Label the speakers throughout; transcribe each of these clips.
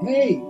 Speaker 1: Hey,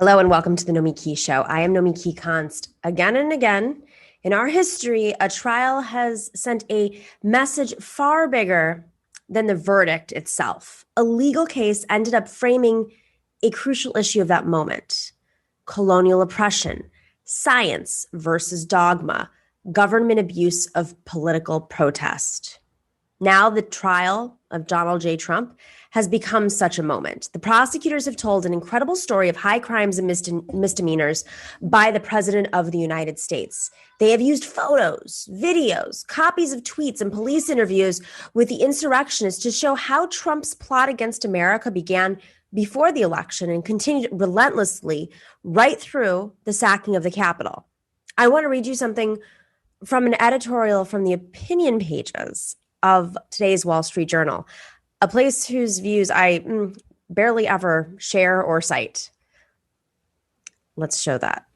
Speaker 2: Hello and welcome to the Nomiki Show. I am Nomiki Konst. Again and again, in our history, a trial has sent a message far bigger than the verdict itself. A legal case ended up framing a crucial issue of that moment: colonial oppression, science versus dogma, government abuse of political protest. Now the trial of Donald J. Trump has become such a moment. The prosecutors have told an incredible story of high crimes and misdemeanors by the President of the United States. They have used photos, videos, copies of tweets, and police interviews with the insurrectionists to show how Trump's plot against America began before the election and continued relentlessly right through the sacking of the Capitol. I want to read you something from an editorial from the opinion pages of today's Wall Street Journal, a place whose views I barely ever share or cite. Let's show that.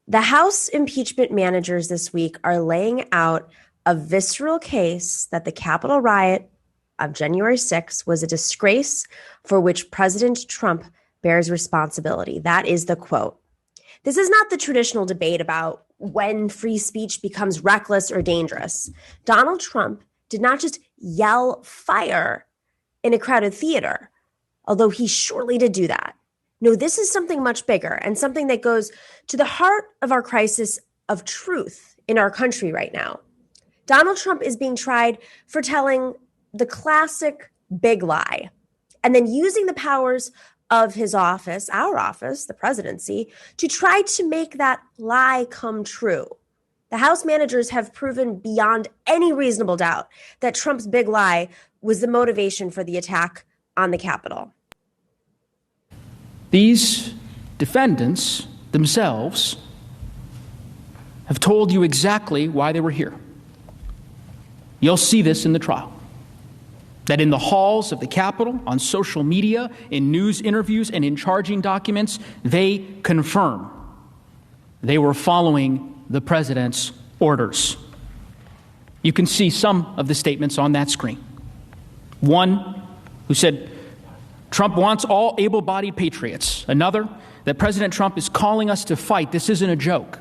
Speaker 2: The House impeachment managers this week are laying out a visceral case that the Capitol riot of January 6th was a disgrace for which President Trump bears responsibility. That is the quote. This is not the traditional debate about when free speech becomes reckless or dangerous. Donald Trump did not just yell fire in a crowded theater, although he surely did do that. No, this is something much bigger and something that goes to the heart of our crisis of truth in our country right now. Donald Trump is being tried for telling the classic big lie and then using the powers of his office, our office, the presidency, to try to make that lie come true. The House managers have proven beyond any reasonable doubt that Trump's big lie was the motivation for the attack on the Capitol.
Speaker 3: These defendants themselves have told you exactly why they were here. You'll see this in the trial. That in the halls of the Capitol, on social media, in news interviews, and in charging documents, they confirm they were following the president's orders. You can see some of the statements on that screen. One who said, Trump wants all able-bodied patriots. Another, that President Trump is calling us to fight. This isn't a joke.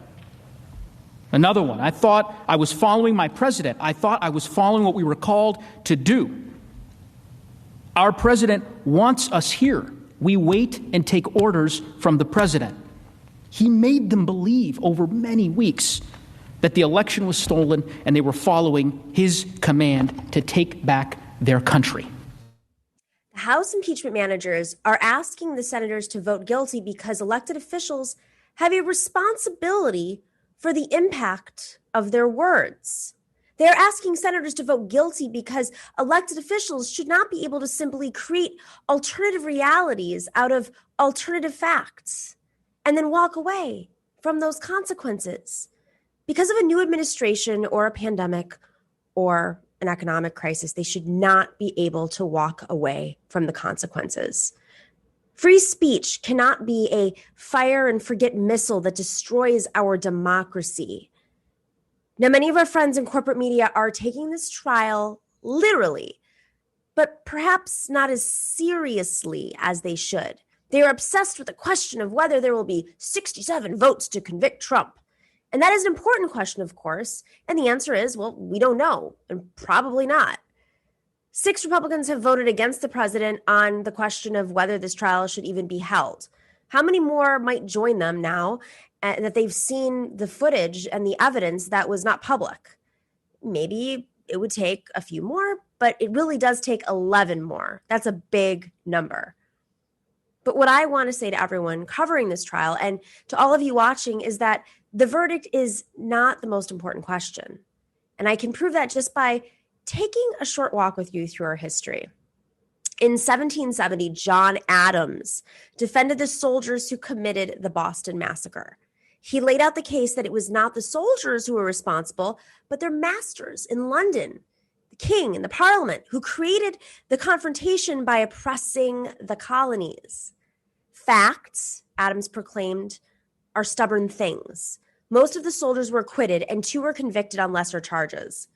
Speaker 3: Another one, I thought I was following my president. I thought I was following what we were called to do. Our president wants us here. We wait and take orders from the president. He made them believe over many weeks that the election was stolen and they were following his command to take back their country.
Speaker 2: The House impeachment managers are asking the senators to vote guilty because elected officials have a responsibility for the impact of their words. They are asking senators to vote guilty because elected officials should not be able to simply create alternative realities out of alternative facts and then walk away from those consequences. Because of a new administration or a pandemic or an economic crisis, they should not be able to walk away from the consequences. Free speech cannot be a fire and forget missile that destroys our democracy. Now, many of our friends in corporate media are taking this trial literally, but perhaps not as seriously as they should. They are obsessed with the question of whether there will be 67 votes to convict Trump. And that is an important question, of course. And the answer is, well, we don't know, and probably not. 6 Republicans have voted against the president on the question of whether this trial should even be held. How many more might join them now that they've seen the footage and the evidence that was not public? Maybe it would take a few more, but it really does take 11 more. That's a big number. But what I want to say to everyone covering this trial and to all of you watching is that the verdict is not the most important question. And I can prove that just by taking a short walk with you through our history. In 1770, John Adams defended the soldiers who committed the Boston Massacre. He laid out the case that it was not the soldiers who were responsible, but their masters in London, the king and the parliament, who created the confrontation by oppressing the colonies. Facts, Adams proclaimed, are stubborn things. Most of the soldiers were acquitted and 2 were convicted on lesser charges.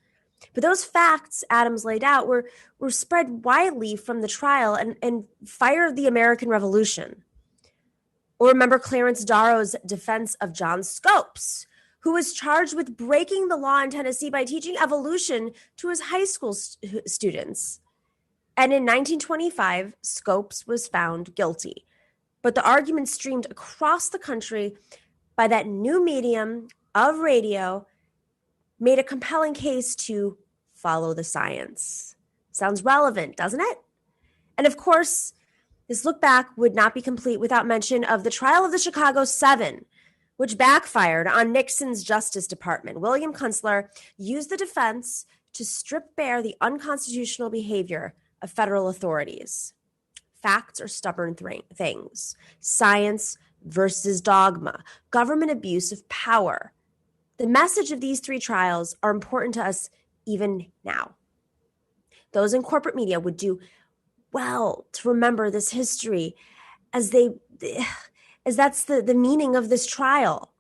Speaker 2: But those facts Adams laid out were spread widely from the trial and fired the American Revolution. Or remember Clarence Darrow's defense of John Scopes, who was charged with breaking the law in Tennessee by teaching evolution to his high school students. And in 1925, Scopes was found guilty. But the argument streamed across the country by that new medium of radio made a compelling case to follow the science. Sounds relevant, doesn't it? And of course, this look back would not be complete without mention of the trial of the Chicago Seven, which backfired on Nixon's Justice Department. William Kunstler used the defense to strip bare the unconstitutional behavior of federal authorities. Facts are stubborn things. Science versus dogma. Government abuse of power. The message of these three trials are important to us even now. Those in corporate media would do well to remember this history as that's the meaning of this trial.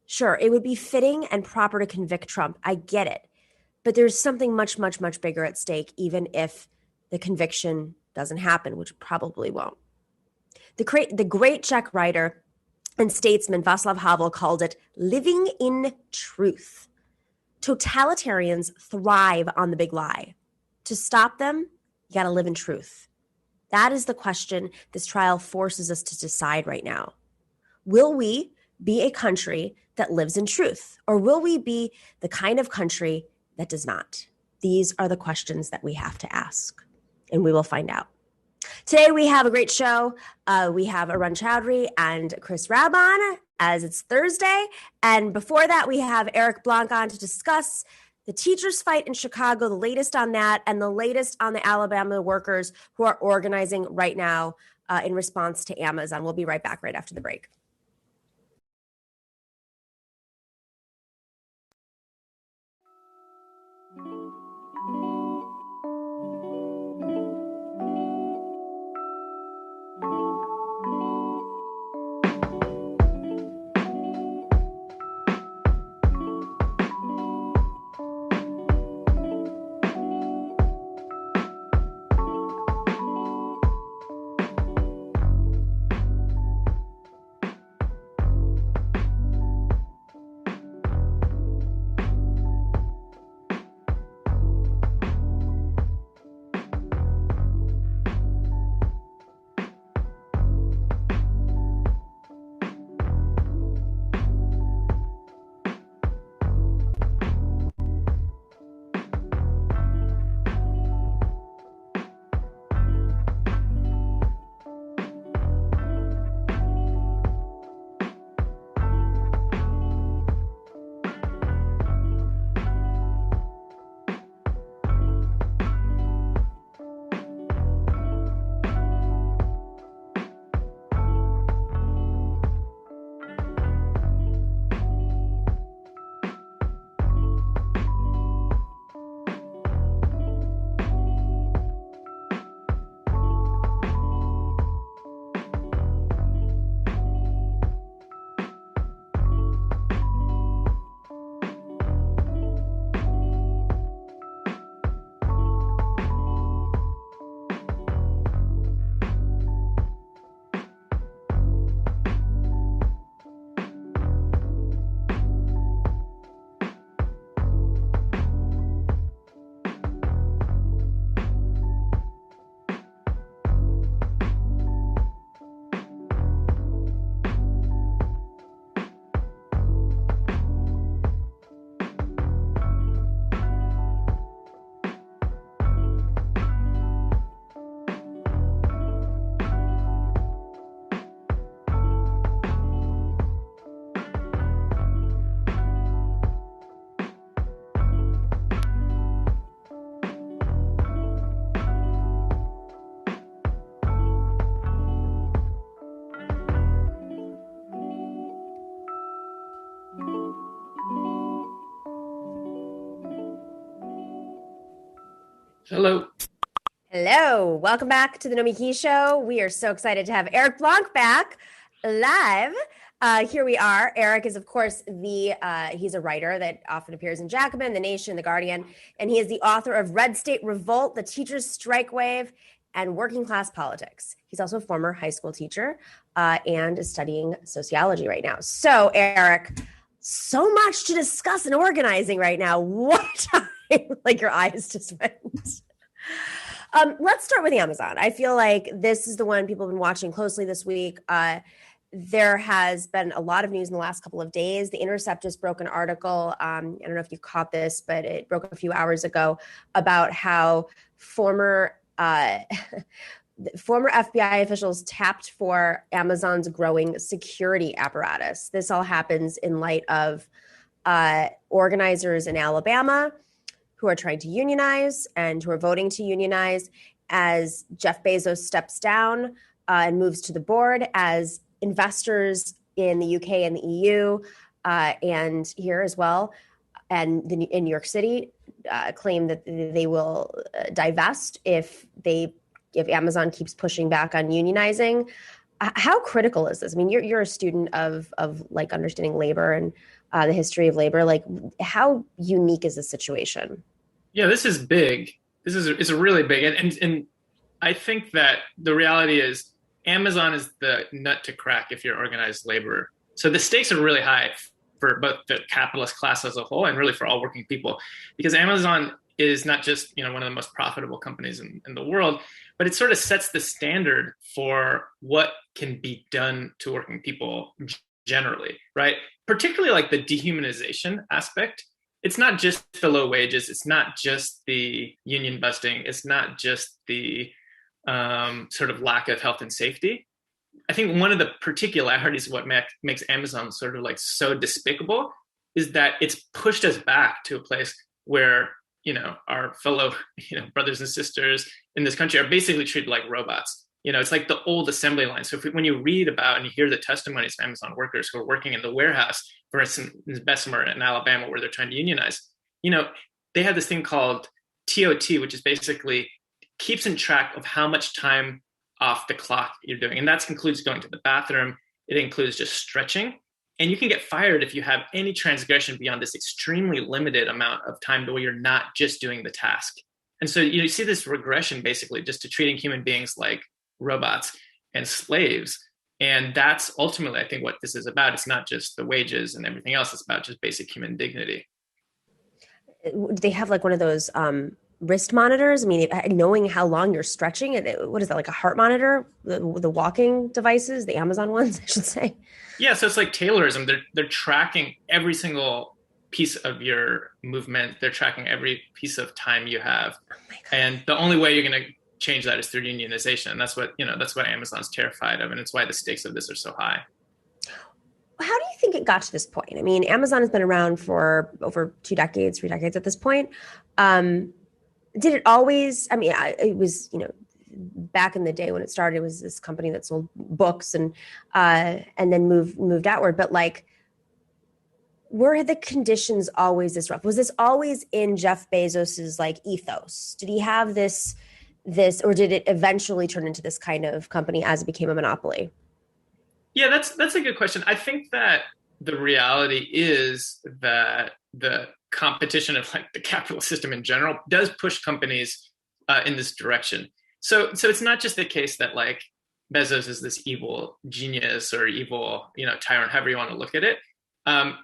Speaker 2: Sure, it would be fitting and proper to convict Trump. I get it. But there's something much, much, much bigger at stake, even if the conviction doesn't happen, which probably won't. The great Czech writer and statesman Václav Havel called it living in truth. Totalitarians thrive on the big lie. To stop them, you got to live in truth. That is the question this trial forces us to decide right now. Will we be a country that lives in truth, or will we be the kind of country that does not? These are the questions that we have to ask, and we will find out. Today, we have a great show. We have Arun Chaudhary and Chris Rabb on, as it's Thursday. And before that, we have Eric Blanc on to discuss the teachers' fight in Chicago, the latest on that, and the latest on the Alabama workers who are organizing right now in response to Amazon. We'll be right back right after the break.
Speaker 4: Hello.
Speaker 2: Hello. Welcome back to the Nomiki Show. We are so excited to have Eric Blanc back live. Here we are. Eric is, of course, he's a writer that often appears in Jacobin, The Nation, The Guardian, and he is the author of Red State Revolt, The Teachers' Strike Wave, and Working Class Politics. He's also a former high school teacher and is studying sociology right now. So, Eric, so much to discuss in organizing right now. What time? Like your eyes just went. Let's start with Amazon. I feel like this is the one people have been watching closely this week. there has been a lot of news in the last couple of days. The Intercept just broke an article. I don't know if you caught this, but it broke a few hours ago about how former FBI officials tapped for Amazon's growing security apparatus. This all happens in light of organizers in Alabama who are trying to unionize and who are voting to unionize as Jeff Bezos steps down and moves to the board, as investors in the UK and the EU and here as well, and in New York City claim that they will divest if Amazon keeps pushing back on unionizing. How critical is this? I mean, you're a student of like understanding labor and the history of labor. Like, how unique is this situation?
Speaker 4: Yeah, this is big. It's a really big, and I think that the reality is Amazon is the nut to crack if you're organized labor. So the stakes are really high for both the capitalist class as a whole and really for all working people, because Amazon is not just one of the most profitable companies in the world, but it sort of sets the standard for what can be done to working people generally, right? Particularly like the dehumanization aspect. It's not just the low wages. It's not just the union busting. It's not just the sort of lack of health and safety. I think one of the particularities of what makes Amazon sort of like so despicable is that it's pushed us back to a place where our fellow brothers and sisters in this country are basically treated like robots. It's like the old assembly line. So when you read about and you hear the testimonies of Amazon workers who are working in the warehouse, for instance, in Bessemer in Alabama, where they're trying to unionize, they have this thing called TOT, which is basically keeps in track of how much time off the clock you're doing. And that includes going to the bathroom. It includes just stretching. And you can get fired if you have any transgression beyond this extremely limited amount of time where you're not just doing the task. And so you see this regression basically just to treating human beings like robots and slaves. And that's ultimately, I think, what this is about. It's not just the wages and everything else. It's about just basic human dignity.
Speaker 2: They have like one of those wrist monitors. I mean, knowing how long you're stretching, what is that, like a heart monitor? The walking devices, the Amazon ones, I should say.
Speaker 4: Yeah, so it's like Taylorism. They're tracking every single piece of your movement. They're tracking every piece of time you have. Oh my God. And the only way you're going to change that is through unionization. And that's what Amazon's terrified of. And it's why the stakes of this are so high.
Speaker 2: How do you think it got to this point? I mean, Amazon has been around for over 3 decades at this point. Did it always, I mean, it was, back in the day when it started, it was this company that sold books and then moved outward. But like, were the conditions always this rough? Was this always in Jeff Bezos's like ethos? Did he have this, or did it eventually turn into this kind of company as it became a monopoly?
Speaker 4: Yeah, that's a good question. I think that the reality is that the competition of like the capitalist system in general does push companies in this direction. So it's not just the case that like Bezos is this evil genius or evil, tyrant, however you want to look at it.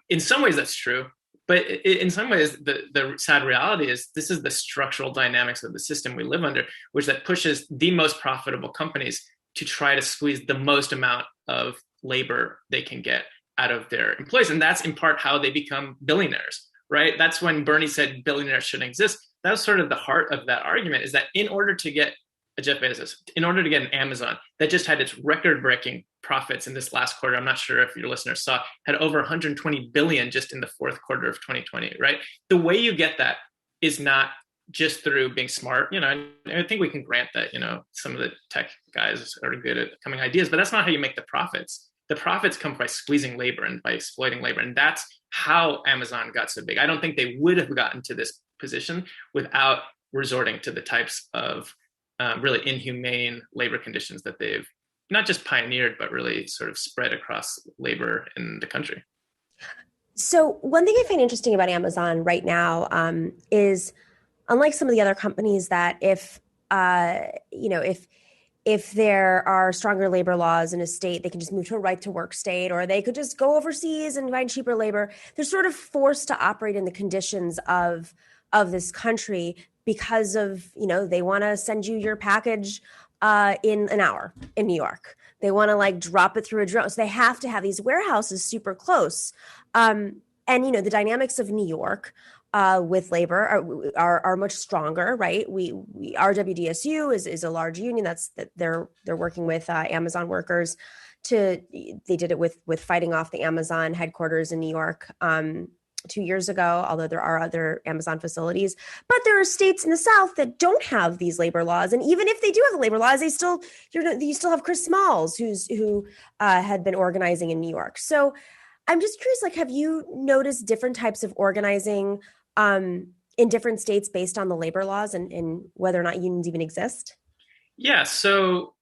Speaker 4: In some ways that's true, but in some ways the sad reality is this is the structural dynamics of the system we live under, which that pushes the most profitable companies to try to squeeze the most amount of labor they can get out of their employees. And that's in part how they become billionaires, right? That's when Bernie said billionaires shouldn't exist. That was sort of the heart of that argument, is that in order to get a Jeff Bezos, in order to get an Amazon that just had its record-breaking profits in this last quarter, I'm not sure if your listeners saw, had over 120 billion just in the fourth quarter of 2020, right? The way you get that is not just through being smart. I think we can grant that, some of the tech guys are good at coming ideas, but that's not how you make the profits. The profits come by squeezing labor and by exploiting labor. And that's how Amazon got so big. I don't think they would have gotten to this position without resorting to the types of really inhumane labor conditions that they've not just pioneered, but really sort of spread across labor in the country.
Speaker 2: So one thing I find interesting about Amazon right now is, unlike some of the other companies, that if there are stronger labor laws in a state, they can just move to a right to work state, or they could just go overseas and find cheaper labor. They're sort of forced to operate in the conditions of this country because of, they want to send you your package in an hour in New York. They want to like drop it through a drone. So they have to have these warehouses super close. And you know, the dynamics of New York with labor are much stronger, right? We RWDSU is a large union that they're working with Amazon workers they did it with fighting off the Amazon headquarters in New York 2 years ago, although there are other Amazon facilities. But there are states in the South that don't have these labor laws. And even if they do have the labor laws, you still have Chris Smalls, who had been organizing in New York. So I'm just curious, like, have you noticed different types of organizing in different states based on the labor laws and whether or not unions even exist?
Speaker 4: Yeah, so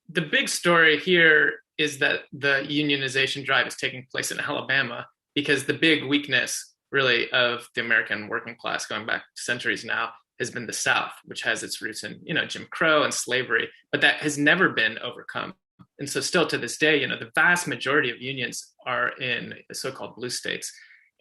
Speaker 4: the big story here is that the unionization drive is taking place in Alabama, because the big weakness really of the American working class going back centuries now has been the South, which has its roots in, you know, Jim Crow and slavery, but that has never been overcome. And so still to this day, you know, the vast majority of unions are in the so-called blue states.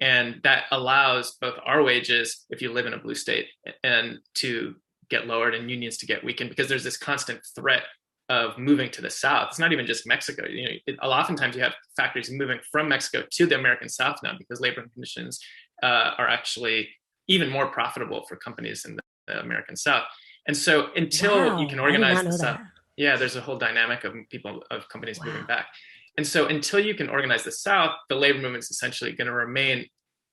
Speaker 4: And that allows both our wages, if you live in a blue state, and to get lowered and unions to get weakened, because there's this constant threat of moving to the South. It's not even just Mexico. You know, oftentimes you have factories moving from Mexico to the American South now, because labor conditions are actually even more profitable for companies in the American South. And so until you can organize the South, yeah, there's a whole dynamic of companies moving back. And so until you can organize the South, the labor movement is essentially going to remain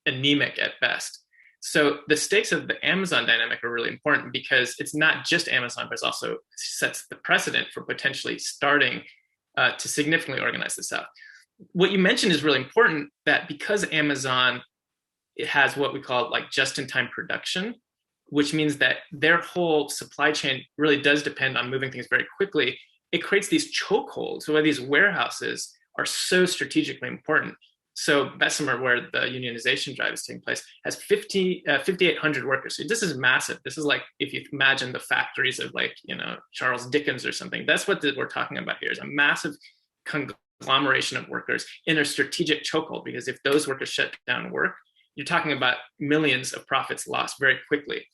Speaker 4: anemic at best. So the stakes of the Amazon dynamic are really important, because it's not just Amazon, but it also sets the precedent for potentially starting to significantly organize the South. What you mentioned is really important, that because Amazon, it has what we call like just-in-time production, which means that their whole supply chain really does depend on moving things very quickly. It creates these chokeholds where these warehouses are so strategically important. So Bessemer, where the unionization drive is taking place, has 5,800 workers. So this is massive. This is like, if you imagine the factories of, like, you know, Charles Dickens or something. That's what we're talking about here, is a massive conglomeration of workers in a strategic chokehold, because if those workers shut down work, you're talking about millions of profits lost very quickly.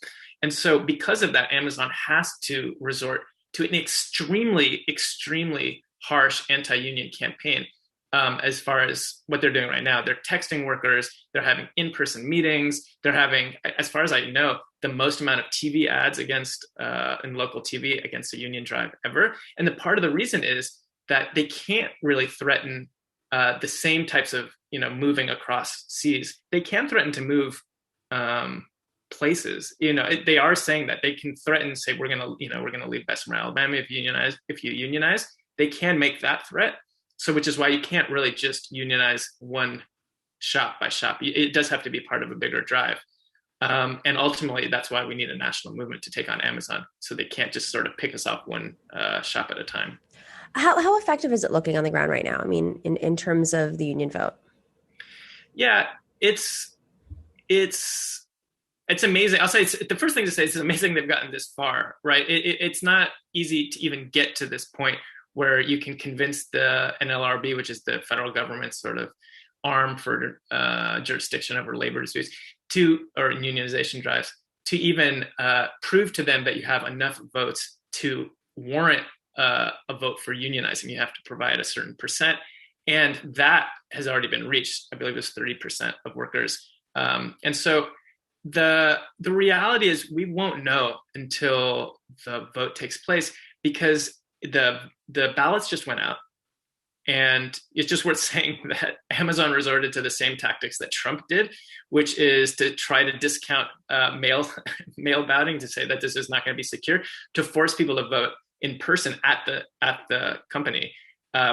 Speaker 4: And so because of that, Amazon has to resort to an extremely, extremely harsh anti-union campaign. As far as what they're doing right now, they're texting workers, they're having in-person meetings, they're having, as far as I know, the most amount of TV ads against, in local TV against the union drive ever. And the part of the reason is that they can't really threaten the same types of, you know, moving across seas. They can threaten to move places. You know, they are saying that they can threaten, say, we're going to leave Bessemer, Alabama if you unionize. They can make that threat. So, which is why you can't really just unionize one shop by shop. It does have to be part of a bigger drive. And ultimately, that's why we need a national movement to take on Amazon. So they can't just sort of pick us off one shop at a time.
Speaker 2: How effective is it looking on the ground right now? I mean, in terms of the union vote?
Speaker 4: Yeah, it's amazing. I'll say the first thing to say is it's amazing they've gotten this far, right? It's not easy to even get to this point where you can convince the NLRB, which is the federal government's sort of arm for jurisdiction over labor disputes, or unionization drives, to even prove to them that you have enough votes to warrant a vote for unionizing. You have to provide a certain percent, and that has already been reached. I believe it was 30% of workers. And so the reality is we won't know until the vote takes place, because the ballots just went out. And it's just worth saying that Amazon resorted to the same tactics that Trump did, which is to try to discount mail balloting, to say that this is not going to be secure, to force people to vote in person at the company,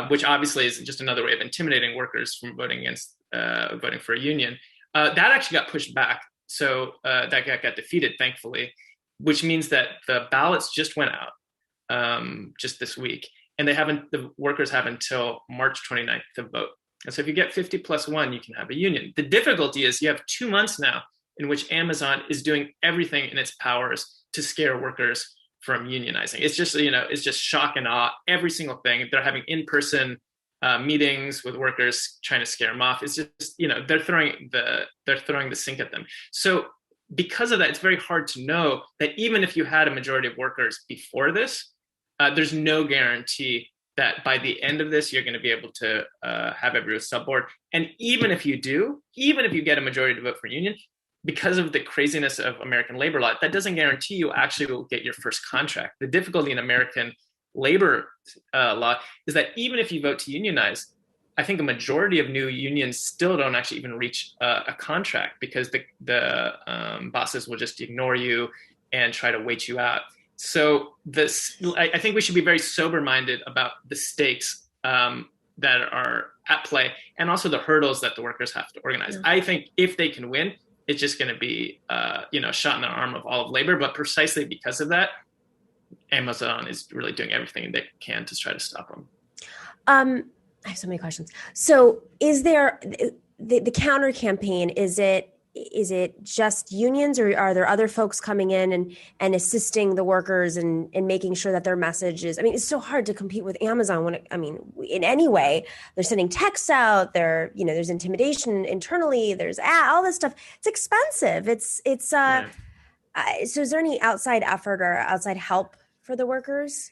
Speaker 4: which obviously is just another way of intimidating workers from voting for a union. That actually got pushed back, so that got defeated, thankfully, which means that the ballots just went out just this week. And the workers have until March 29th to vote. And so if you get 50+1, you can have a union. The difficulty is you have 2 months now in which Amazon is doing everything in its powers to scare workers from unionizing. It's just shock and awe, every single thing. They're having in-person meetings with workers, trying to scare them off. It's just, they're throwing the sink at them. So because of that, it's very hard to know that even if you had a majority of workers before this, there's no guarantee that by the end of this, you're going to be able to have every subboard. And even if you do, even if you get a majority to vote for union, because of the craziness of American labor law, that doesn't guarantee you actually will get your first contract. The difficulty in American labor law is that even if you vote to unionize, I think a majority of new unions still don't actually even reach a contract because the bosses will just ignore you and try to wait you out. So I think we should be very sober-minded about the stakes that are at play and also the hurdles that the workers have to organize. Yeah. I think if they can win, it's just going to be shot in the arm of all of labor. But precisely because of that, Amazon is really doing everything they can to try to stop them.
Speaker 2: I have so many questions. So is there the counter campaign? Is it just unions, or are there other folks coming in and assisting the workers and making sure that their message is, I mean, it's so hard to compete with Amazon in any way. They're sending texts out, there's intimidation internally, there's all this stuff. It's expensive. Right. So is there any outside effort or outside help for the workers?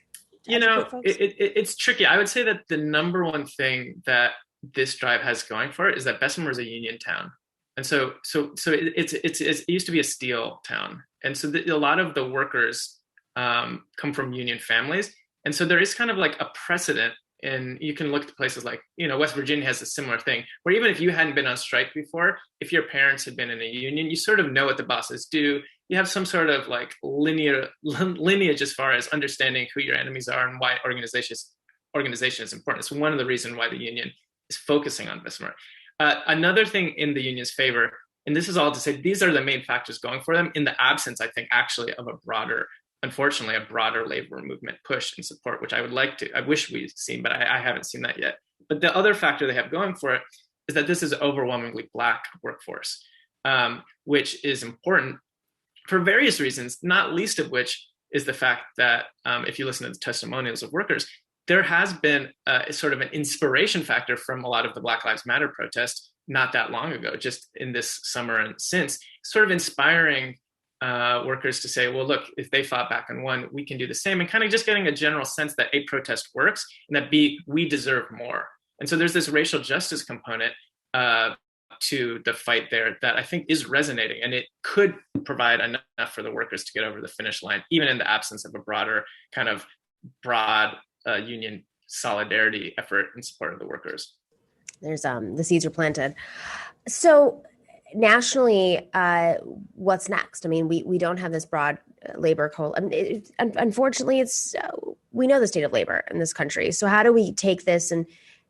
Speaker 4: It's tricky. I would say that the number one thing that this drive has going for it is that Bessemer is a union town. And so it used to be a steel town. And so a lot of the workers come from union families. And so there is kind of like a precedent, and you can look at places like, West Virginia has a similar thing, where even if you hadn't been on strike before, if your parents had been in a union, you sort of know what the bosses do. You have some sort of like lineage as far as understanding who your enemies are and why organization is important. It's one of the reasons why the union is focusing on Bessemer. Another thing in the union's favor, and this is all to say, these are the main factors going for them in the absence, I think, actually of unfortunately, a broader labor movement push and support, which I wish we'd seen, but I haven't seen that yet. But the other factor they have going for it is that this is an overwhelmingly Black workforce, which is important for various reasons, not least of which is the fact that if you listen to the testimonials of workers, there has been sort of an inspiration factor from a lot of the Black Lives Matter protests not that long ago, just in this summer and since, sort of inspiring workers to say, well, look, if they fought back and won, we can do the same, and kind of just getting a general sense that A, protest works, and that B, we deserve more. And so there's this racial justice component to the fight there that I think is resonating, and it could provide enough for the workers to get over the finish line, even in the absence of a broad union solidarity effort in support of the workers.
Speaker 2: There's the seeds are planted. So nationally, what's next? I mean, we don't have this broad labor unfortunately, we know the state of labor in this country. So how do we take this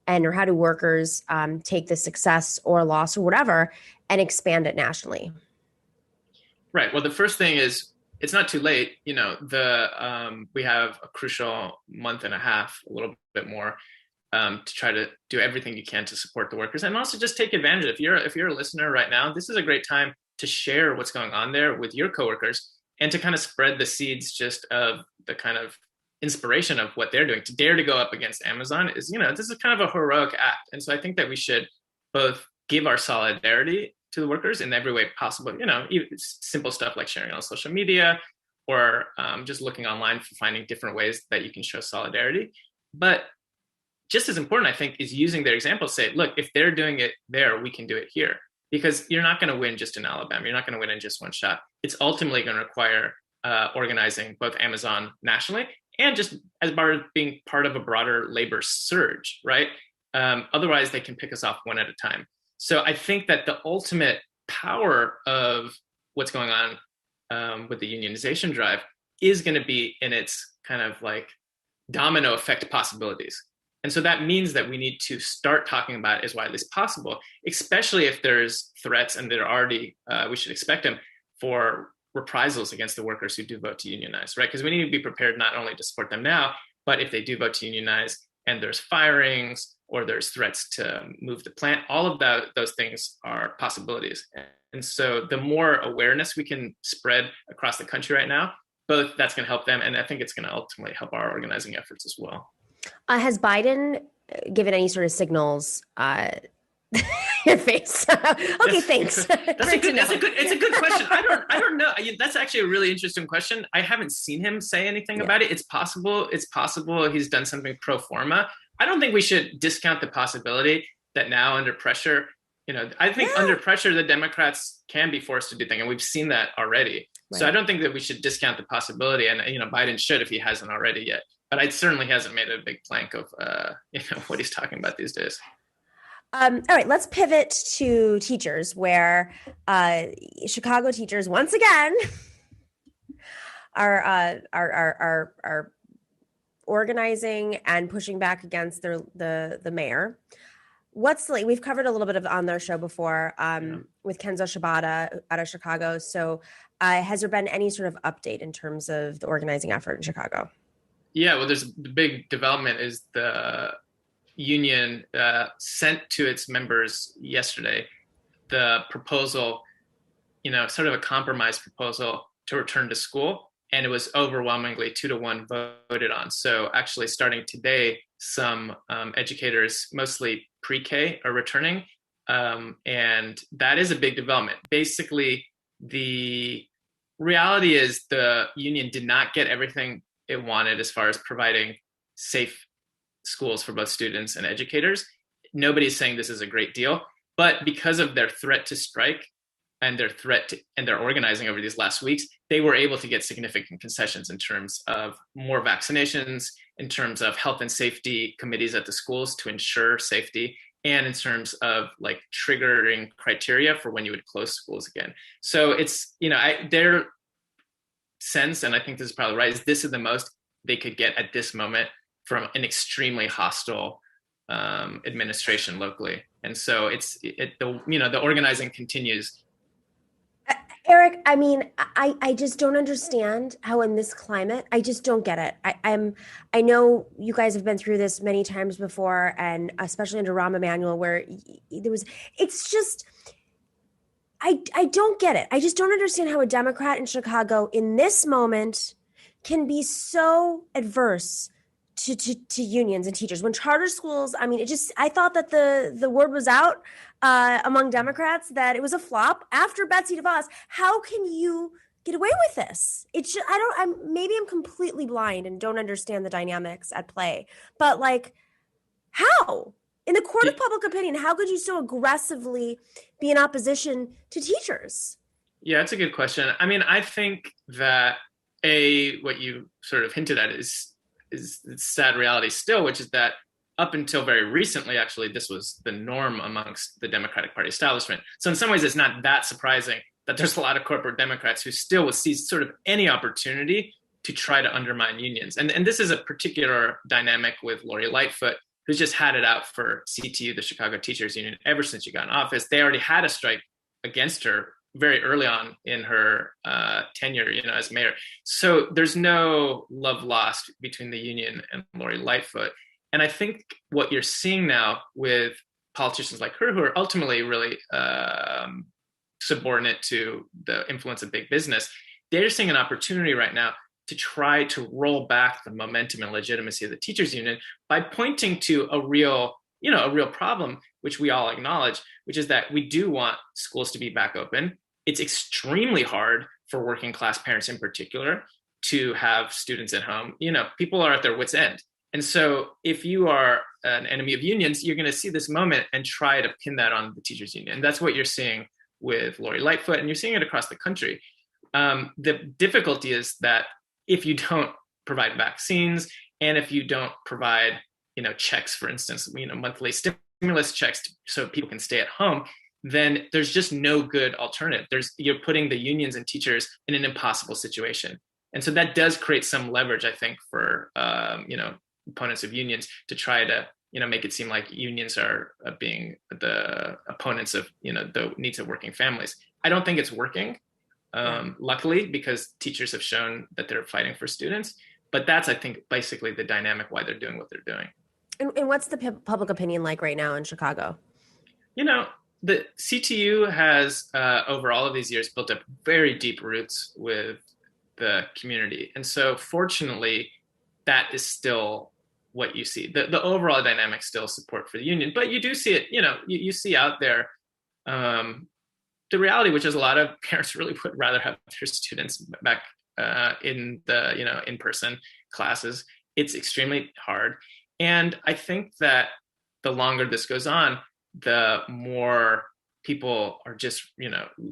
Speaker 2: or how do workers take the success or loss or whatever and expand it nationally?
Speaker 4: Right. Well, the first thing is, it's not too late. We have a crucial month and a half, a little bit more, to try to do everything you can to support the workers, and also just take advantage. If you're a listener right now, this is a great time to share what's going on there with your coworkers and to kind of spread the seeds just of the kind of inspiration of what they're doing. To dare to go up against Amazon is, this is kind of a heroic act. And so I think that we should both give our solidarity to the workers in every way possible, even simple stuff like sharing on social media or just looking online for finding different ways that you can show solidarity. But just as important, I think, is using their example to say, look, if they're doing it there, we can do it here. Because you're not going to win just in Alabama. You're not going to win in just one shot. It's ultimately going to require organizing both Amazon nationally and just as being part of a broader labor surge, right? Otherwise, they can pick us off one at a time. So I think that the ultimate power of what's going on with the unionization drive is going to be in its kind of like domino effect possibilities. And so that means that we need to start talking about it as widely as possible, especially if there's threats, and there already, we should expect them, for reprisals against the workers who do vote to unionize, right? Because we need to be prepared not only to support them now, but if they do vote to unionize and there's firings or there's threats to move the plant, all of those things are possibilities. And so the more awareness we can spread across the country right now, both that's going to help them, and I think it's going to ultimately help our organizing efforts as well.
Speaker 2: Has Biden given any sort of signals Your face. Okay, thanks.
Speaker 4: That's a good question. I don't know. That's actually a really interesting question. I haven't seen him say anything about it. It's possible he's done something pro forma. I don't think we should discount the possibility that now under pressure, I think under pressure, the Democrats can be forced to do things, and we've seen that already. Right. So I don't think that we should discount the possibility, and Biden should if he hasn't already yet. But I certainly hasn't made a big plank of what he's talking about these days.
Speaker 2: All right, let's pivot to teachers, where Chicago teachers once again are organizing and pushing back against the mayor. We've covered a little bit on their show before with Kenzo Shibata out of Chicago. So has there been any sort of update in terms of the organizing effort in Chicago?
Speaker 4: Yeah, well, the big development is the union sent to its members yesterday the proposal, sort of a compromise proposal to return to school. And it was overwhelmingly 2-1 voted on. So actually starting today, some educators, mostly pre-K, are returning. And that is a big development. Basically, the reality is the union did not get everything it wanted as far as providing safe schools for both students and educators. Nobody's saying this is a great deal, but because of their threat to strike and their organizing over these last weeks, they were able to get significant concessions in terms of more vaccinations, in terms of health and safety committees at the schools to ensure safety, and in terms of like triggering criteria for when you would close schools again. So it's, their sense, and I think this is probably right, is this is the most they could get at this moment from an extremely hostile administration locally. And so the organizing continues.
Speaker 2: Eric, I mean, I just don't understand how in this climate, I just don't get it. I know you guys have been through this many times before, and especially under Rahm Emanuel, where it's just, I don't get it. I just don't understand how a Democrat in Chicago in this moment can be so adverse to unions and teachers. When charter schools, I mean, I thought that the word was out among Democrats that it was a flop after Betsy DeVos. How can you get away with this? Maybe I'm completely blind and don't understand the dynamics at play, but like, how? In the court of public opinion, how could you so aggressively be in opposition to teachers?
Speaker 4: Yeah, it's a good question. I mean, I think that what you sort of hinted at is the sad reality still, which is that up until very recently, actually, this was the norm amongst the Democratic Party establishment. So in some ways, it's not that surprising that there's a lot of corporate Democrats who still will seize sort of any opportunity to try to undermine unions. And this is a particular dynamic with Lori Lightfoot, who's just had it out for CTU, the Chicago Teachers Union, ever since she got in office. They already had a strike against her very early on in her tenure, as mayor. So there's no love lost between the union and Lori Lightfoot. And I think what you're seeing now with politicians like her, who are ultimately really subordinate to the influence of big business, they're seeing an opportunity right now to try to roll back the momentum and legitimacy of the teachers union by pointing to a real problem, which we all acknowledge, which is that we do want schools to be back open. It's extremely hard for working class parents in particular to have students at home. People are at their wits' end. And so if you are an enemy of unions, you're going to see this moment and try to pin that on the teachers union. And that's what you're seeing with Lori Lightfoot, and you're seeing it across the country. The difficulty is that if you don't provide vaccines, and if you don't provide, checks, for instance, monthly stimulus checks so people can stay at home, then there's just no good alternative. You're putting the unions and teachers in an impossible situation. And so that does create some leverage, I think, for, opponents of unions to try to, make it seem like unions are being the opponents of, the needs of working families. I don't think it's working, luckily, because teachers have shown that they're fighting for students. But that's, I think, basically the dynamic why they're doing what they're doing.
Speaker 2: And what's the public opinion like right now in Chicago?
Speaker 4: The CTU has, over all of these years, built up very deep roots with the community. And so fortunately, that is still what you see. The overall dynamic still support for the union, but you do see it, you see out there the reality, which is a lot of parents really would rather have their students back in the, in-person classes. It's extremely hard. And I think that the longer this goes on, the more people are just,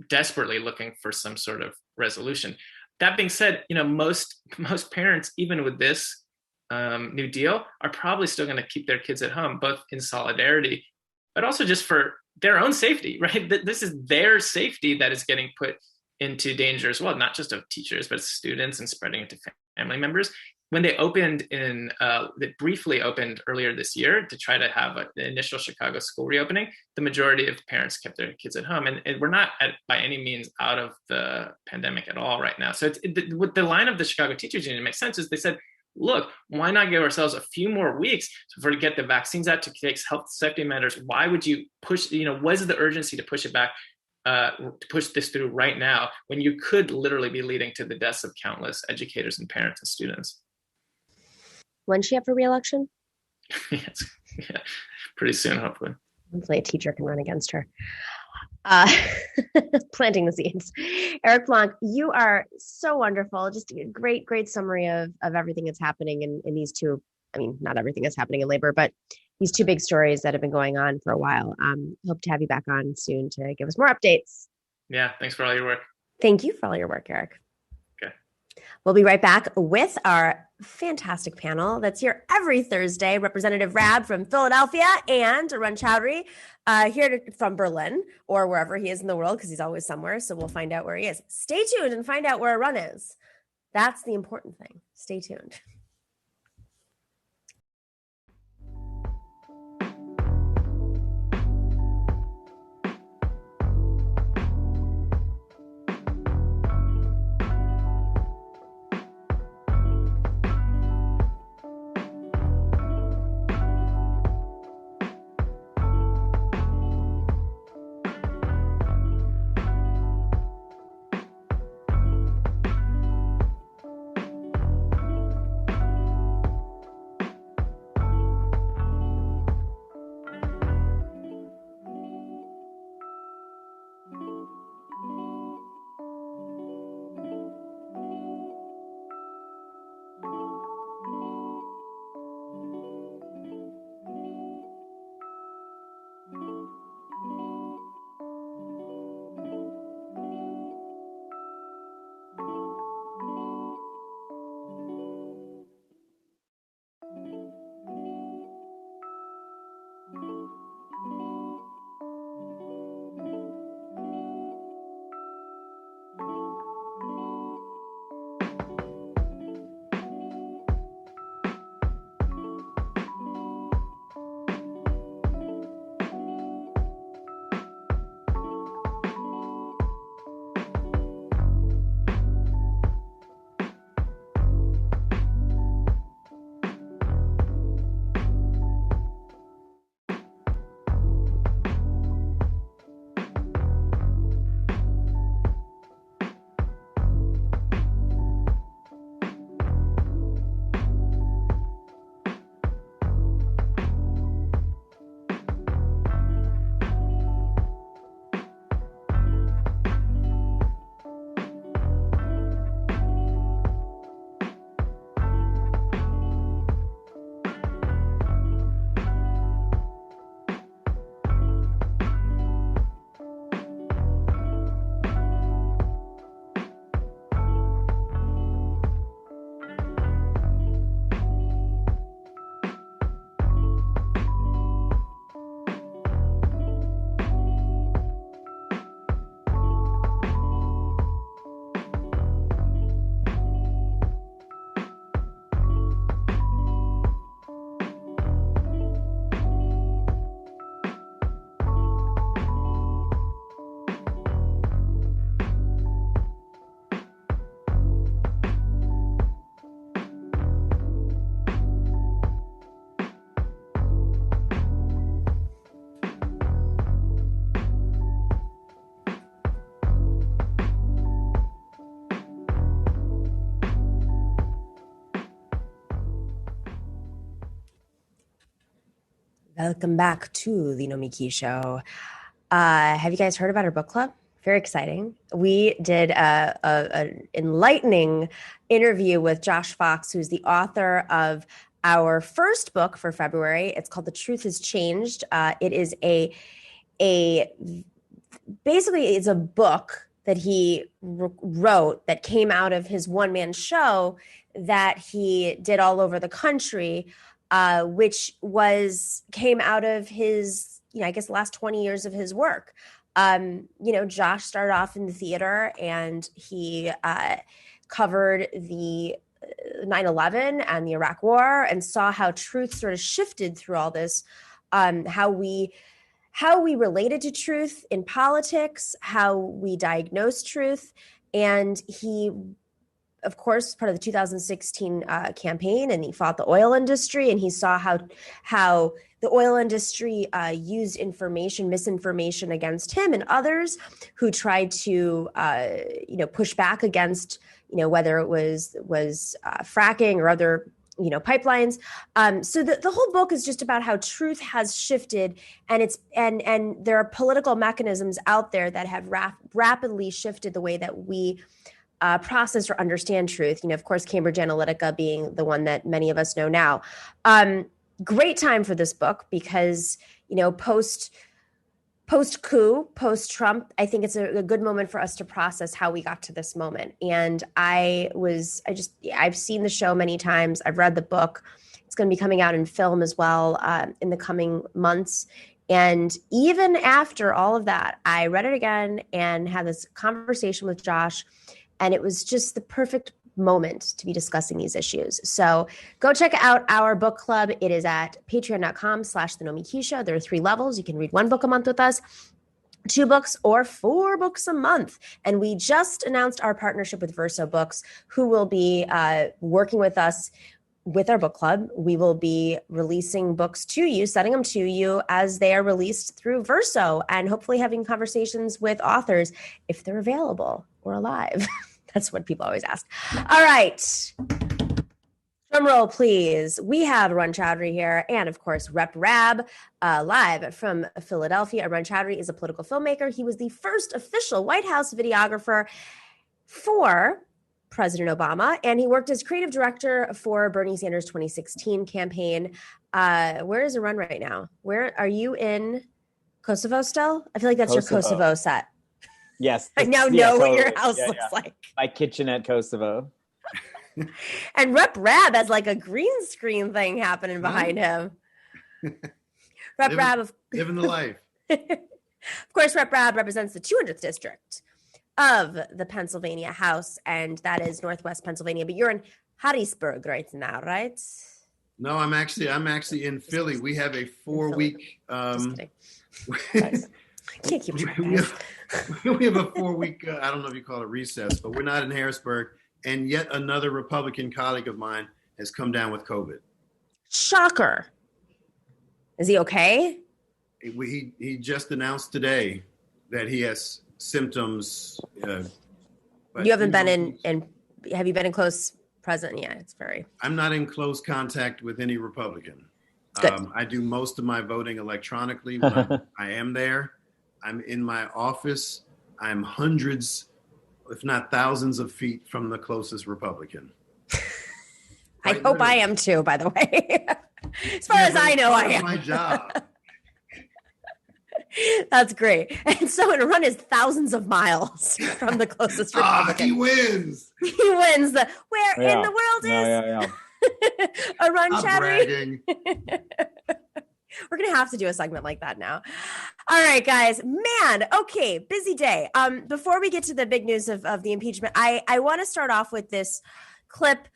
Speaker 4: desperately looking for some sort of resolution. That being said, most parents, even with this new deal, are probably still going to keep their kids at home, both in solidarity, but also just for their own safety, right? This is their safety that is getting put into danger as well, not just of teachers, but students, and spreading it to family members. When they opened they briefly opened earlier this year to try to have the initial Chicago school reopening, the majority of parents kept their kids at home. And we're not by any means out of the pandemic at all right now. So what the line of the Chicago Teachers Union makes sense is they said, look, why not give ourselves a few more weeks to get the vaccines out, to take health safety measures? Why would you push, what is the urgency to push it back, to push this through right now, when you could literally be leading to the deaths of countless educators and parents and students?
Speaker 2: When's she up for re-election?
Speaker 4: Yes. Yeah, pretty soon, hopefully.
Speaker 2: Hopefully a teacher can run against her. Planting the seeds. Eric Blanc, you are so wonderful. Just a great, great summary of everything that's happening in these two. I mean, not everything that's happening in labor, but these two big stories that have been going on for a while. Hope to have you back on soon to give us more updates.
Speaker 4: Yeah, thanks for all your work.
Speaker 2: Thank you for all your work, Eric.
Speaker 4: Okay.
Speaker 2: We'll be right back with our fantastic panel that's here every Thursday. Representative Rabb from Philadelphia and Arun Chaudhary from Berlin, or wherever he is in the world, because he's always somewhere. So we'll find out where he is. Stay tuned and find out where Arun is. That's the important thing. Stay tuned. Welcome back to the Nomiki Show. Have you guys heard about our book club? Very exciting. We did an enlightening interview with Josh Fox, who's the author of our first book for February. It's called The Truth Has Changed. It is basically it's a book that he wrote that came out of his one-man show that he did all over the country, which came out of his, I guess, last 20 years of his work. Josh started off in the theater, and he covered the 9/11 and the Iraq War, and saw how truth sort of shifted through all this, how we related to truth in politics, how we diagnose truth. And he, of course, part of the 2016 campaign, and he fought the oil industry, and he saw how the oil industry used misinformation against him and others who tried to, push back against, whether it was fracking or other, pipelines. So the whole book is just about how truth has shifted, and and there are political mechanisms out there that have rapidly shifted the way that we process or understand truth. Of course, Cambridge Analytica being the one that many of us know now. Great time for this book because, post-coup, post-Trump, I think it's a good moment for us to process how we got to this moment. And I've seen the show many times. I've read the book. It's going to be coming out in film as well in the coming months. And even after all of that, I read it again and had this conversation with Josh, and it was just the perfect moment to be discussing these issues. So go check out our book club. It is at patreon.com/thenomiki show. There are 3 levels. You can read 1 book a month with us, 2 books, or 4 books a month. And we just announced our partnership with Verso Books, who will be working with us with our book club. We will be releasing books to you, sending them to you as they are released through Verso, and hopefully having conversations with authors if they're available or alive. That's what people always ask. All right. Drum roll, please. We have Arun Chaudhary here, and of course, Rabb, live from Philadelphia. Arun Chaudhary is a political filmmaker. He was the first official White House videographer for President Obama, and he worked as creative director for Bernie Sanders' 2016 campaign. Where is Arun right now? Where are you in Kosovo still? I feel like that's your Kosovo set.
Speaker 5: Yes.
Speaker 2: I now know what your house looks like.
Speaker 5: My kitchen at Kosovo.
Speaker 2: And Rabb has like a green screen thing happening behind him. Rabb,
Speaker 1: living the life.
Speaker 2: Of course, Rabb represents the 200th district of the Pennsylvania House, and that is Northwest Pennsylvania. But you're in Harrisburg right now, right?
Speaker 1: No, I'm actually in Philly. We have a 4-week.
Speaker 2: Just kidding. I can't keep track.
Speaker 1: We have a 4-week. I don't know if you call it recess, but we're not in Harrisburg. And yet another Republican colleague of mine has come down with COVID.
Speaker 2: Shocker. Is he okay?
Speaker 1: He just announced today that he has symptoms.
Speaker 2: You haven't been have you been in close present? Yeah, it's very.
Speaker 1: I'm not in close contact with any Republican. I do most of my voting electronically when I am there. I'm in my office. I'm hundreds, if not thousands of feet from the closest Republican.
Speaker 2: I hope I am too, by the way. As far as I know, I am.
Speaker 1: My job.
Speaker 2: That's great. And so Arun is thousands of miles from the closest Republican.
Speaker 1: He wins.
Speaker 2: He wins. Where in the world is Arun Chaudhary? We're going to have to do a segment like that now. All right, guys. Man, okay, busy day. Before we get to the big news of the impeachment, I want to start off with this clip.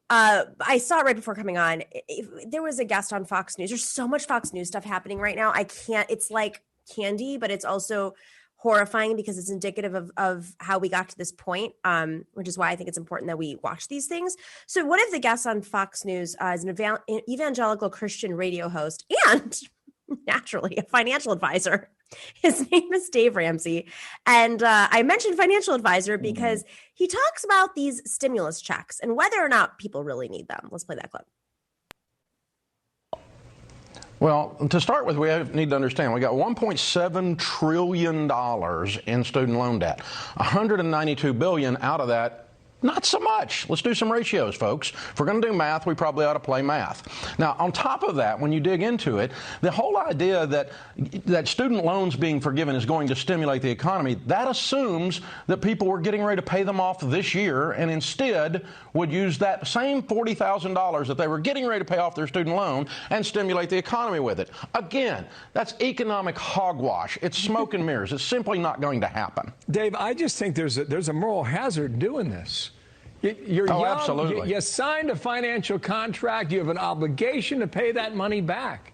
Speaker 2: I saw it right before coming on. There was a guest on Fox News. There's so much Fox News stuff happening right now. It's like candy, but it's also horrifying because it's indicative of how we got to this point, which is why I think it's important that we watch these things. So one of the guests on Fox News is an evangelical Christian radio host and naturally a financial advisor. His name is Dave Ramsey. And I mentioned financial advisor because he talks about these stimulus checks and whether or not people really need them. Let's play that clip.
Speaker 6: Well, to start with, we need to understand we got $1.7 trillion in student loan debt. $192 billion out of that. Not so much. Let's do some ratios, folks. If we're going to do math, we probably ought to play math. Now, on top of that, when you dig into it, the whole idea that student loans being forgiven is going to stimulate the economy, that assumes that people were getting ready to pay them off this year and instead would use that same $40,000 that they were getting ready to pay off their student loan and stimulate the economy with it. Again, that's economic hogwash. It's smoke and mirrors. It's simply not going to happen.
Speaker 7: Dave, I just think there's a moral hazard doing this. You're young,
Speaker 6: absolutely.
Speaker 7: You signed a financial contract. You have an obligation to pay that money back.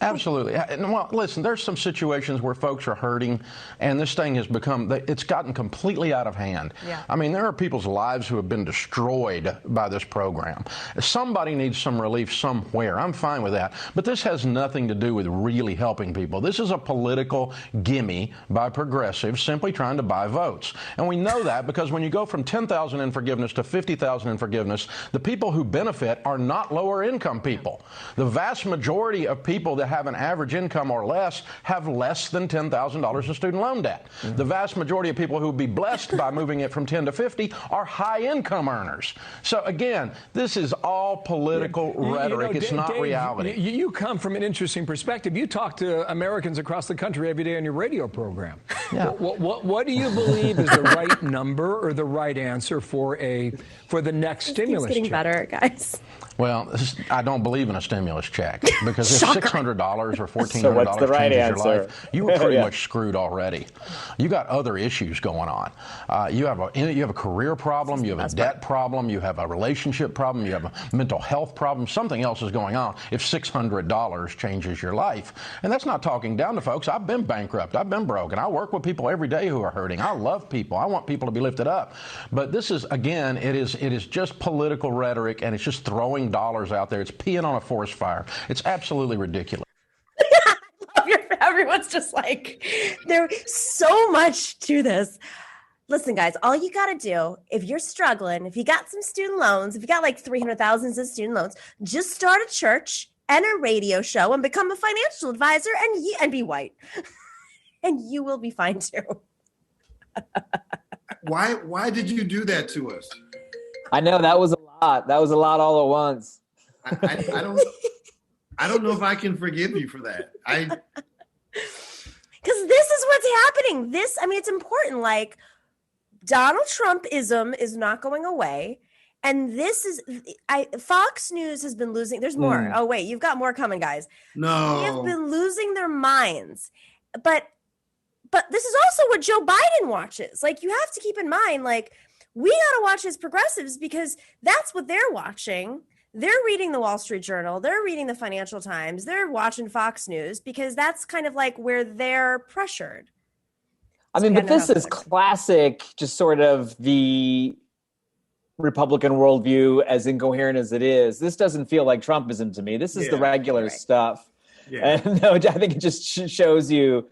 Speaker 6: Absolutely. Well, listen, there's some situations where folks are hurting, and this thing has it's gotten completely out of hand.
Speaker 2: Yeah.
Speaker 6: I mean, there are people's lives who have been destroyed by this program. Somebody needs some relief somewhere. I'm fine with that. But this has nothing to do with really helping people. This is a political gimme by progressives simply trying to buy votes. And we know that because when you go from $10,000 in forgiveness to $50,000 in forgiveness, the people who benefit are not lower income people. The vast majority of people that have an average income or less have less than $10,000 in student loan debt. Mm-hmm. The vast majority of people who would be blessed by moving it from 10 to 50 are high income earners. So again, this is all political rhetoric. It's not
Speaker 7: Dave,
Speaker 6: reality.
Speaker 7: You come from an interesting perspective. You talk to Americans across the country every day on your radio program.
Speaker 6: Yeah.
Speaker 7: What do you believe is the right number or the right answer for the next stimulus
Speaker 2: It's getting
Speaker 7: check?
Speaker 2: better, guys.
Speaker 6: Well, I don't believe in a stimulus check because if $600 or $1,400
Speaker 5: So what's the right
Speaker 6: changes your
Speaker 5: answer?
Speaker 6: life, you were pretty much screwed already. You got other issues going on. You have a career problem, you have a debt problem, you have a relationship problem, you have a mental health problem. Something else is going on if $600 changes your life. And that's not talking down to folks. I've been bankrupt. I've been broke. And I work with people every day who are hurting. I love people. I want people to be lifted up. But this is, again, it is just political rhetoric, and it's just throwing dollars out there. It's peeing on a forest fire. It's absolutely ridiculous.
Speaker 2: Everyone's just like, there's so much to this. Listen, guys, all you got to do, if you're struggling, if you got some student loans, if you got like 300,000 in student loans, just start a church and a radio show and become a financial advisor and be white. And you will be fine too.
Speaker 1: Why did you do that to us?
Speaker 5: I know that was a lot. That was a lot all at once.
Speaker 1: I don't know if I can forgive you for that.
Speaker 2: Because this is what's happening. It's important. Like, Donald Trump-ism is not going away. And this is, Fox News has been losing. There's more. Oh, wait, you've got more coming, guys.
Speaker 1: No.
Speaker 2: They have been losing their minds. But this is also what Joe Biden watches. Like, you have to keep in mind, like, we got to watch as progressives because that's what they're watching. They're reading the Wall Street Journal. They're reading the Financial Times. They're watching Fox News because that's kind of like where they're pressured.
Speaker 5: I mean, but this is classic, just sort of the Republican worldview, as incoherent as it is. This doesn't feel like Trumpism to me. This is the regular stuff. Yeah. And no, I think it just shows you,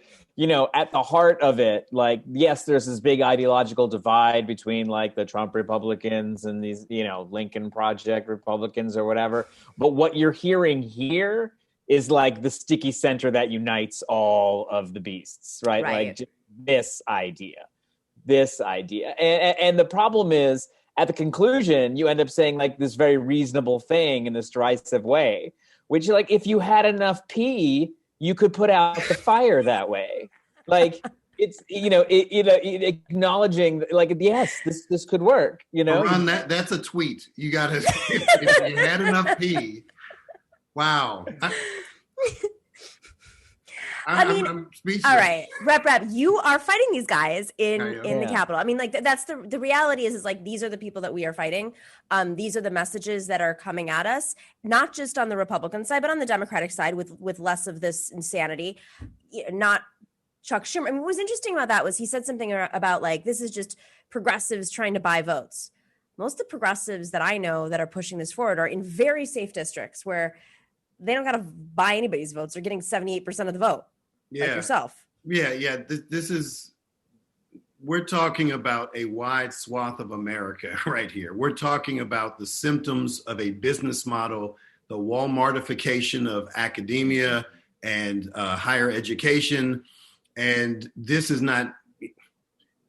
Speaker 5: at the heart of it, like, yes, there's this big ideological divide between like the Trump Republicans and these, Lincoln Project Republicans or whatever. But what you're hearing here is like the sticky center that unites all of the beasts, right? Like just this idea. And the problem is at the conclusion, you end up saying like this very reasonable thing in this derisive way, which like, if you had enough pee, you could put out the fire that way. Like it's, acknowledging like, yes, this could work,
Speaker 1: Ron, that's a tweet. You got to, if you had enough pee. Wow. I'm speechless.
Speaker 2: All right, Rep, you are fighting these guys in the Capitol. I mean, like that's the reality is like these are the people that we are fighting. These are the messages that are coming at us, not just on the Republican side, but on the Democratic side with less of this insanity. Not Chuck Schumer. I mean, what was interesting about that was he said something about like this is just progressives trying to buy votes. Most of the progressives that I know that are pushing this forward are in very safe districts where they don't got to buy anybody's votes. They're getting 78% of the vote. Like yourself.
Speaker 1: Yeah. This is, we're talking about a wide swath of America right here. We're talking about the symptoms of a business model the Walmartification of academia and higher education. And this is not,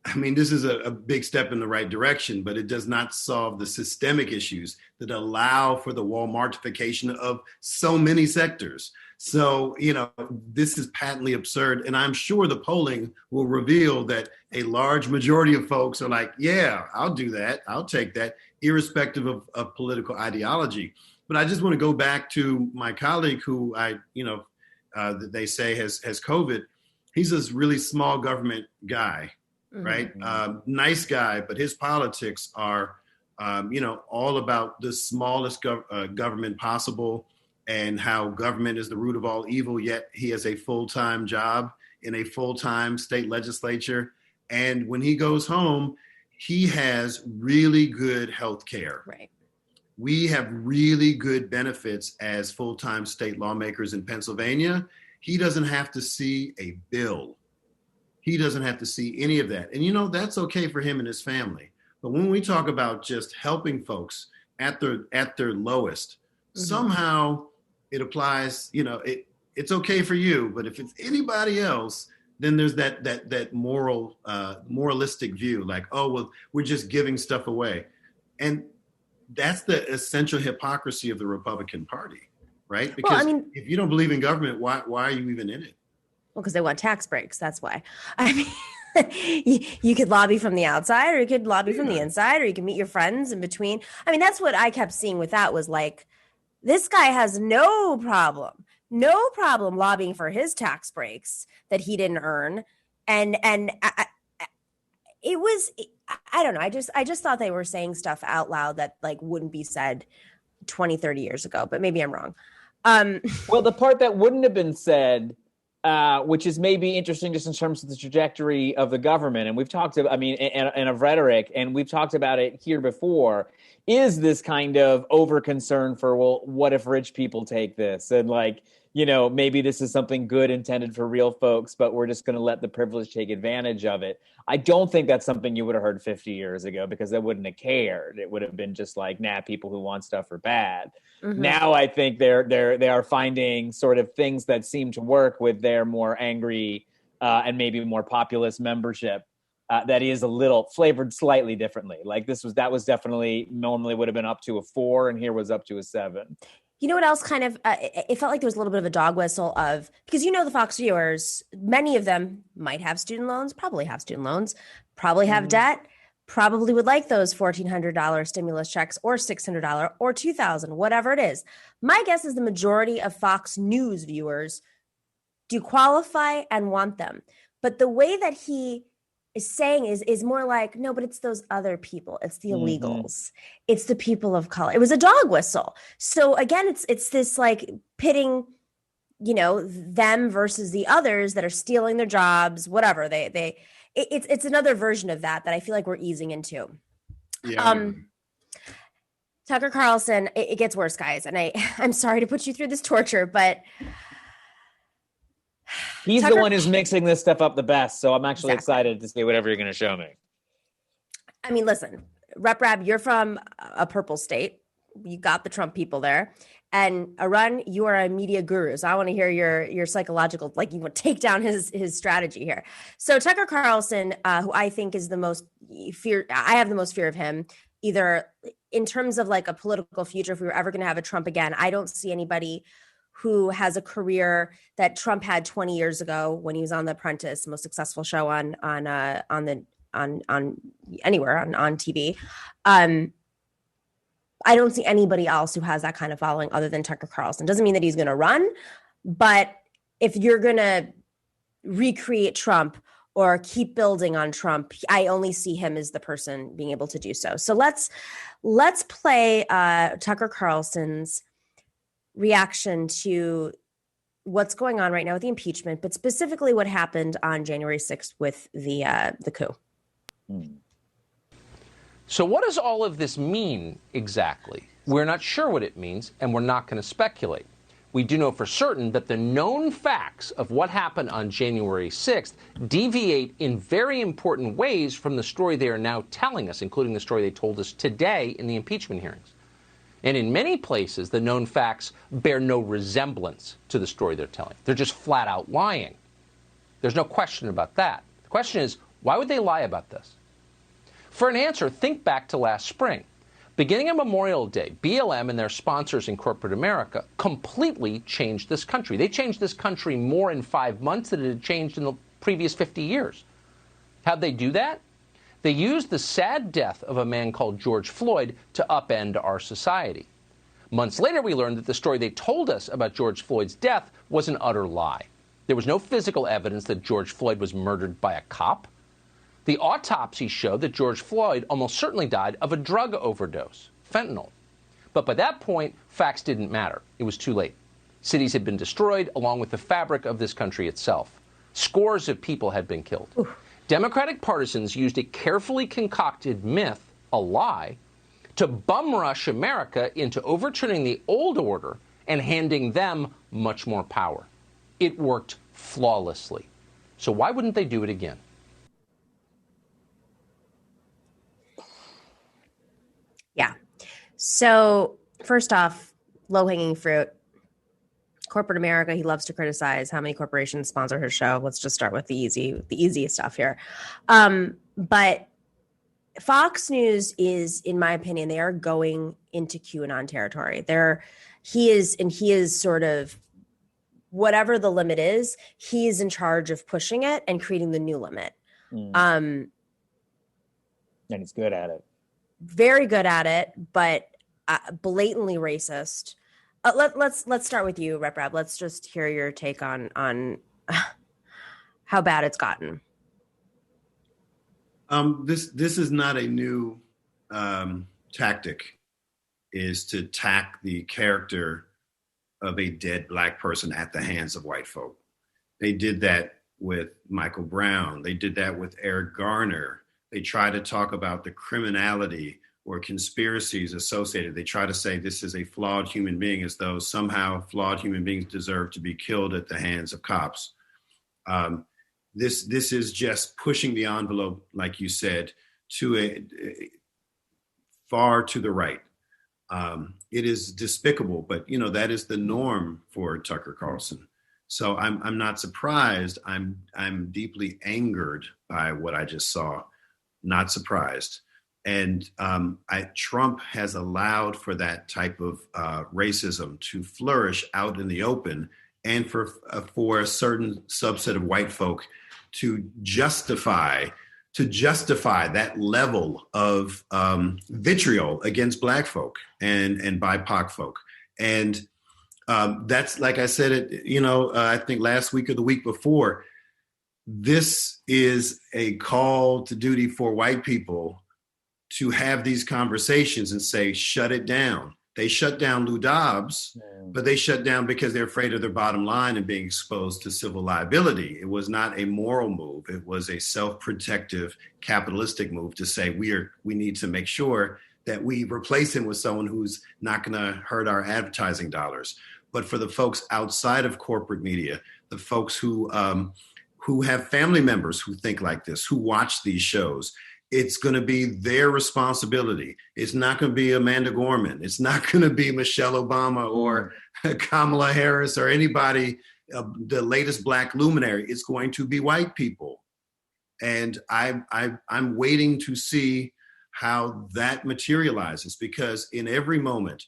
Speaker 1: I mean, this is a big step in the right direction, but it does not solve the systemic issues that allow for the Walmartification of so many sectors. So, you know, this is patently absurd. And I'm sure the polling will reveal that a large majority of folks are like, yeah, I'll do that. I'll take that, irrespective of political ideology. But I just want to go back to my colleague who that they say has COVID. He's this really small government guy, right? Nice guy, but his politics are, all about the smallest government possible, and how government is the root of all evil, yet he has a full-time job in a full-time state legislature. And when he goes home, he has really good health care.
Speaker 2: Right. We
Speaker 1: have really good benefits as full-time state lawmakers in Pennsylvania. He doesn't have to see a bill. He doesn't have to see any of that. And, that's okay for him and his family. But when we talk about just helping folks at their lowest, somehow it applies, it's okay for you, but if it's anybody else, then there's that moralistic view, like, oh, well, we're just giving stuff away. And that's the essential hypocrisy of the Republican Party, right? Because if you don't believe in government, why are you even in it?
Speaker 2: Well, because they want tax breaks. That's why. I mean, you could lobby from the outside, or you could lobby from the inside, or you can meet your friends in between. I mean, that's what I kept seeing with that, was like, this guy has no problem lobbying for his tax breaks that he didn't earn. And it was, I don't know. I just thought they were saying stuff out loud that like wouldn't be said 20, 30 years ago, but maybe I'm wrong.
Speaker 5: Well, the part that wouldn't have been said, which is maybe interesting just in terms of the trajectory of the government. And we've talked about, and of rhetoric, and we've talked about it here before, is this kind of over concern for, well, what if rich people take this? And like, maybe this is something good intended for real folks, but we're just going to let the privileged take advantage of it. I don't think that's something you would have heard 50 years ago, because they wouldn't have cared. It would have been just like, people who want stuff are bad. Now I think they are finding sort of things that seem to work with their more angry and maybe more populist membership. That is a little flavored slightly differently. Like that was definitely normally would have been up to a 4, and here was up to a 7.
Speaker 2: You know what else kind of, it felt like there was a little bit of a dog whistle of, because the Fox viewers, many of them might have student loans, probably have debt, probably would like those $1,400 stimulus checks, or $600 or $2,000, whatever it is. My guess is the majority of Fox News viewers do qualify and want them. But the way that he is saying is more like, no, but it's those other people. It's the illegals. It's the people of color. It was a dog whistle. So again, it's this like pitting, them versus the others that are stealing their jobs, whatever. It's another version of that I feel like we're easing into.
Speaker 1: Yeah.
Speaker 2: Tucker Carlson, it gets worse, guys. And I'm sorry to put you through this torture, but
Speaker 5: he's the one who's mixing this stuff up the best. So I'm actually excited to see whatever you're going to show me.
Speaker 2: I mean, listen, Rabb, you're from a purple state. You got the Trump people there. And Arun, you are a media guru. So I want to hear your psychological, like you want to take down his strategy here. So Tucker Carlson, who I think is the most fear, I have the most fear of him, either in terms of like a political future, if we were ever going to have a Trump again. I don't see anybody who has a career that Trump had 20 years ago when he was on The Apprentice, most successful show on TV. I don't see anybody else who has that kind of following other than Tucker Carlson. Doesn't mean that he's going to run, but if you're going to recreate Trump or keep building on Trump, I only see him as the person being able to do so. So let's play Tucker Carlson's reaction to what's going on right now with the impeachment, but specifically what happened on January 6th with the coup.
Speaker 8: So what does all of this mean exactly? We're not sure what it means, and we're not going to speculate. We do know for certain that the known facts of what happened on January 6th deviate in very important ways from the story they are now telling us, including the story they told us today in the impeachment hearings. And in many places, the known facts bear no resemblance to the story they're telling. They're just flat out lying. There's no question about that. The question is, why would they lie about this? For an answer, think back to last spring. Beginning on Memorial Day, BLM and their sponsors in corporate America completely changed this country. They changed this country more in 5 months than it had changed in the previous 50 years. How'd they do that? They used the sad death of a man called George Floyd to upend our society. Months later, we learned that the story they told us about George Floyd's death was an utter lie. There was no physical evidence that George Floyd was murdered by a cop. The autopsy showed that George Floyd almost certainly died of a drug overdose, fentanyl. But by that point, facts didn't matter. It was too late. Cities had been destroyed, along with the fabric of this country itself. Scores of people had been killed. Oof. Democratic partisans used a carefully concocted myth, a lie, to bum rush America into overturning the old order and handing them much more power. It worked flawlessly. So why wouldn't they do it again?
Speaker 2: Yeah. So first off, low-hanging fruit. Corporate America, he loves to criticize how many corporations sponsor his show. Let's just start with the easiest stuff here. But Fox News is, in my opinion, they are going into QAnon territory. He is sort of, whatever the limit is, he is in charge of pushing it and creating the new limit.
Speaker 5: And he's good at it.
Speaker 2: Very good at it, but blatantly racist. Let's start with you, Rep. Let's just hear your take on how bad it's gotten.
Speaker 1: This is not a new tactic, is to attack the character of a dead Black person at the hands of white folk. They did that with Michael Brown. They did that with Eric Garner. They try to talk about the criminality or conspiracies associated. They try to say this is a flawed human being, as though somehow flawed human beings deserve to be killed at the hands of cops. This is just pushing the envelope, like you said, to a far to the right. It is despicable, but that is the norm for Tucker Carlson. So I'm not surprised. I'm deeply angered by what I just saw. Not surprised. And Trump has allowed for that type of racism to flourish out in the open, and for a certain subset of white folk to justify that level of vitriol against Black folk and BIPOC folk. And that's, like I said, I think last week or the week before, this is a call to duty for white people to have these conversations and say, shut it down. They shut down Lou Dobbs, but they shut down because they're afraid of their bottom line and being exposed to civil liability. It was not a moral move. It was a self-protective capitalistic move to say we need to make sure that we replace him with someone who's not going to hurt our advertising dollars. But for the folks outside of corporate media, the folks who have family members who think like this, who watch these shows, it's going to be their responsibility. It's not going to be Amanda Gorman. It's not going to be Michelle Obama or Kamala Harris or anybody, the latest Black luminary. It's going to be white people. And I'm waiting to see how that materializes, because in every moment,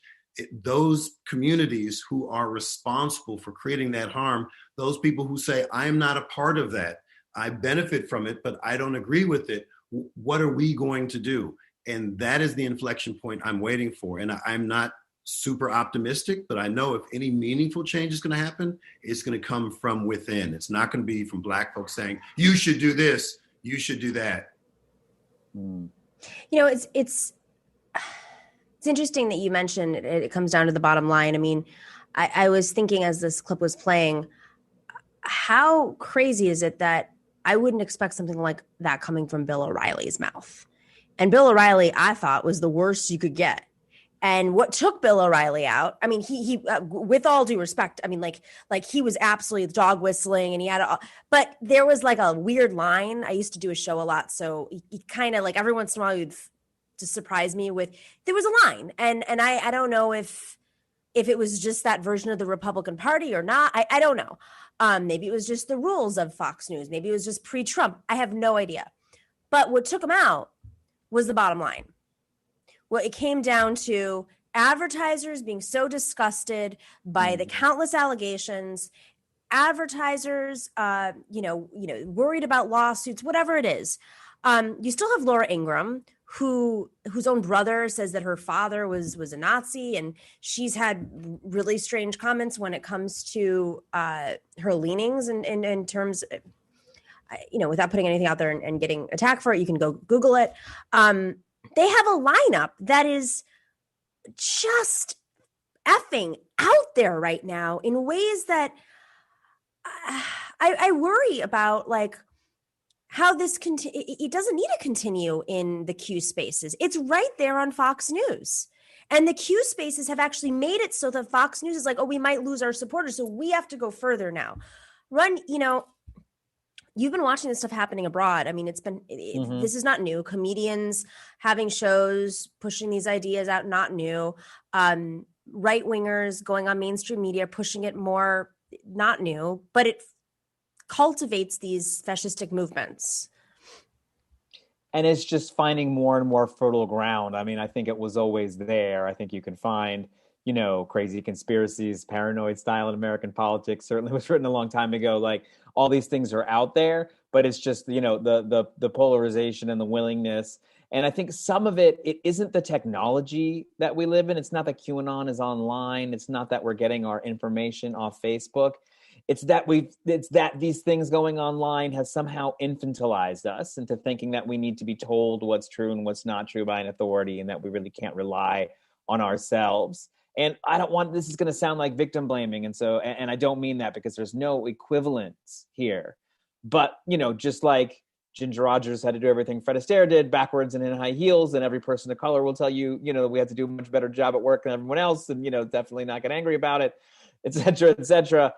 Speaker 1: those communities who are responsible for creating that harm, those people who say, I am not a part of that, I benefit from it, but I don't agree with it, what are we going to do? And that is the inflection point I'm waiting for. And I'm not super optimistic, but I know if any meaningful change is going to happen, it's going to come from within. It's not going to be from Black folks saying, you should do this, you should do that.
Speaker 2: It's interesting that you mentioned it comes down to the bottom line. I mean, I was thinking as this clip was playing, how crazy is it that I wouldn't expect something like that coming from Bill O'Reilly's mouth. And Bill O'Reilly, I thought, was the worst you could get. And what took Bill O'Reilly out, I mean, he with all due respect, I mean, like he was absolutely dog whistling and he had, but there was like a weird line. I used to do a show a lot. So he kind of like every once in a while you'd to surprise me with, there was a line. And I don't know if it was just that version of the Republican Party or not. I don't know. Maybe it was just the rules of Fox News. Maybe it was just pre-Trump. I have no idea. But what took him out was the bottom line. Well, it came down to advertisers being so disgusted by the countless allegations, advertisers, worried about lawsuits, whatever it is. You still have Laura Ingraham, whose own brother says that her father was a Nazi, and she's had really strange comments when it comes to her leanings in terms, without putting anything out there and getting attacked for it. You can go Google it. They have a lineup that is just effing out there right now in ways that I worry about, like, how this it doesn't need to continue in the Q spaces. It's right there on Fox News. And the Q spaces have actually made it so that Fox News is like, oh, we might lose our supporters, so we have to go further now. You've been watching this stuff happening abroad. I mean, this is not new. Comedians having shows, pushing these ideas out, not new. Right-wingers going on mainstream media, pushing it more, not new. But it cultivates these fascistic movements.
Speaker 5: And it's just finding more and more fertile ground. I mean, I think it was always there. I think you can find, crazy conspiracies, paranoid style in American politics certainly was written a long time ago. Like, all these things are out there, but it's just, the polarization and the willingness. And I think some of it isn't the technology that we live in. It's not that QAnon is online. It's not that we're getting our information off Facebook. It's that these things going online has somehow infantilized us into thinking that we need to be told what's true and what's not true by an authority, and that we really can't rely on ourselves. And I don't want, this is going to sound like victim blaming. And so, and I don't mean that, because there's no equivalence here. But, just like Ginger Rogers had to do everything Fred Astaire did backwards and in high heels, and every person of color will tell you, we have to do a much better job at work than everyone else, and, definitely not get angry about it, et cetera, et cetera.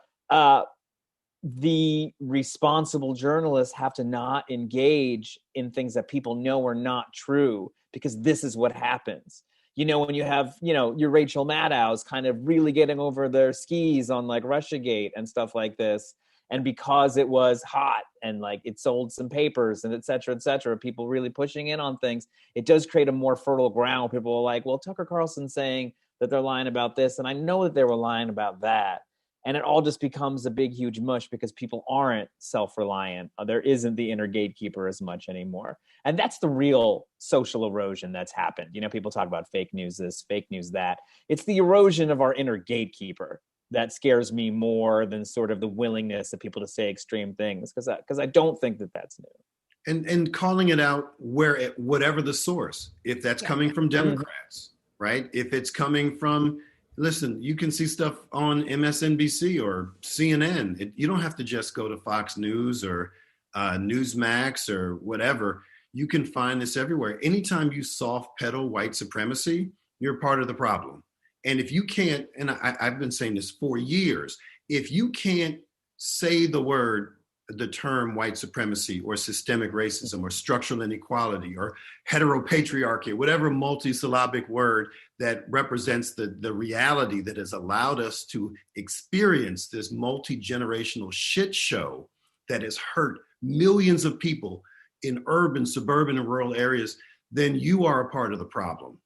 Speaker 5: The responsible journalists have to not engage in things that people know are not true, because this is what happens. When you have, your Rachel Maddow's kind of really getting over their skis on like Russiagate and stuff like this. And because it was hot and like it sold some papers and et cetera, people really pushing in on things, it does create a more fertile ground. People are like, well, Tucker Carlson saying that they're lying about this, and I know that they were lying about that. And it all just becomes a big, huge mush because people aren't self-reliant. There isn't the inner gatekeeper as much anymore. And that's the real social erosion that's happened. People talk about fake news this, fake news that. It's the erosion of our inner gatekeeper that scares me more than sort of the willingness of people to say extreme things, because I don't think that that's new.
Speaker 1: And calling it out whatever the source, if that's coming from Democrats, right? If it's coming from, listen, you can see stuff on MSNBC or CNN. You don't have to just go to Fox News or Newsmax or whatever. You can find this everywhere. Anytime you soft pedal white supremacy, you're part of the problem. And if you can't, and I've been saying this for years, if you can't say the term white supremacy or systemic racism or structural inequality or heteropatriarchy, whatever multisyllabic word that represents the reality that has allowed us to experience this multi-generational shit show that has hurt millions of people in urban, suburban, and rural areas, then you are a part of the problem,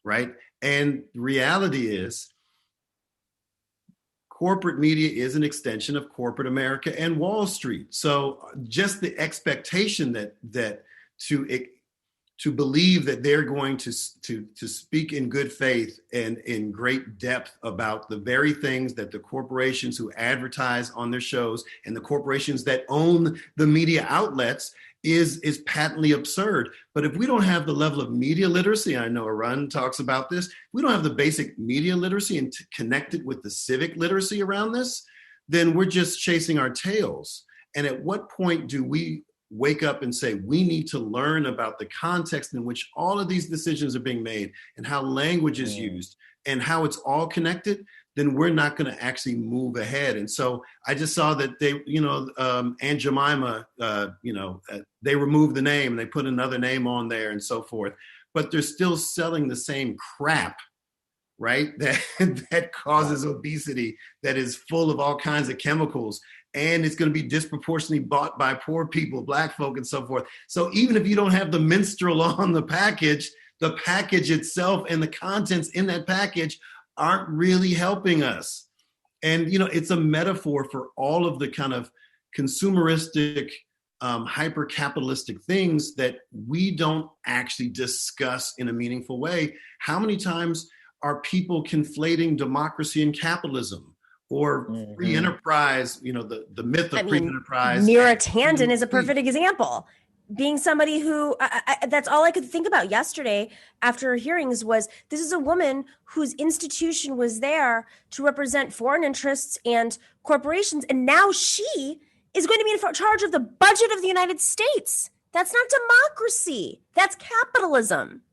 Speaker 1: right? And reality is, corporate media is an extension of corporate America and Wall Street. So just the expectation that to believe that they're going to speak in good faith and in great depth about the very things that the corporations who advertise on their shows and the corporations that own the media outlets is patently absurd. But if we don't have the level of media literacy, I know Arun talks about this, we don't have the basic media literacy and to connect it with the civic literacy around this, then we're just chasing our tails. And at what point do we wake up and say, we need to learn about the context in which all of these decisions are being made and how language is used and how it's all connected? Then we're not going to actually move ahead. And so I just saw that they, Aunt Jemima, they removed the name and they put another name on there and so forth. but they're still selling the same crap, right? That causes obesity, that is full of all kinds of chemicals, and it's going to be disproportionately bought by poor people, Black folk, and so forth. So even if you don't have the minstrel on the package itself and the contents in that package aren't really helping us. And, it's a metaphor for all of the kind of consumeristic, hyper-capitalistic things that we don't actually discuss in a meaningful way. How many times are people conflating democracy and capitalism, or free enterprise, the myth of free enterprise?
Speaker 2: Mira Tandon is a perfect example. Being somebody who, that's all I could think about yesterday after hearings was, this is a woman whose institution was there to represent foreign interests and corporations, and now she is going to be in charge of the budget of the United States. That's not democracy. That's capitalism.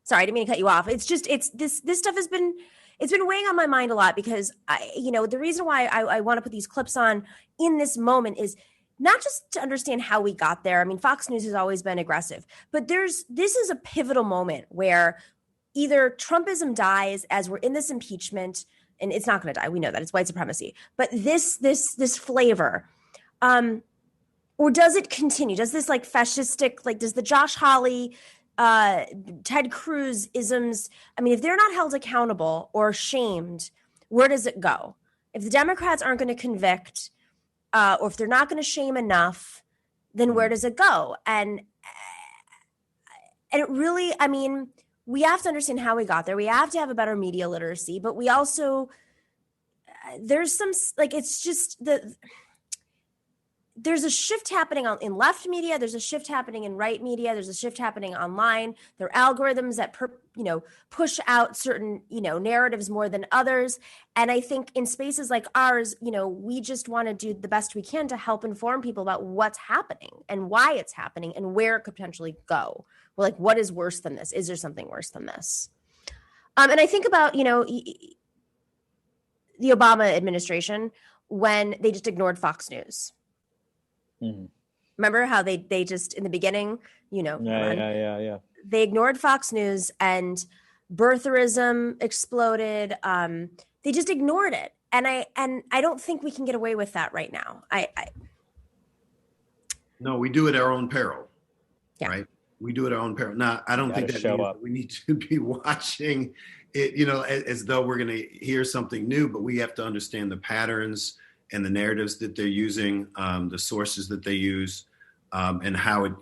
Speaker 2: Sorry, I didn't mean to cut you off. It's this stuff has been, it's been weighing on my mind a lot, because the reason why I want to put these clips on in this moment is not just to understand how we got there. I mean, Fox News has always been aggressive, but this is a pivotal moment where either Trumpism dies as we're in this impeachment, and it's not going to die. We know that it's white supremacy, but this flavor, or does it continue? Does this fascistic, does the Josh Hawley, Ted Cruz isms, I mean, if they're not held accountable or shamed, where does it go? If the Democrats aren't going to convict, or if they're not going to shame enough, then where does it go? And it really, I mean, we have to understand how we got there. We have to have a better media literacy, but we also, there's some, it's just there's a shift happening in left media. There's a shift happening in right media. There's a shift happening online. There are algorithms that, push out certain, narratives more than others. And I think in spaces like ours, we just want to do the best we can to help inform people about what's happening and why it's happening and where it could potentially go. Well, what is worse than this? Is there something worse than this? And I think about, the Obama administration, when they just ignored Fox News. Mm-hmm. Remember how they just in the beginning,
Speaker 5: Yeah.
Speaker 2: They ignored Fox News and birtherism exploded. They just ignored it, and I don't think we can get away with that right now.
Speaker 1: No, we do it at our own peril. Yeah. Right? We do it at our own peril. Now, I don't think that means that we need to be watching it, as though we're going to hear something new, but we have to understand the patterns and the narratives that they're using, the sources that they use, and how it,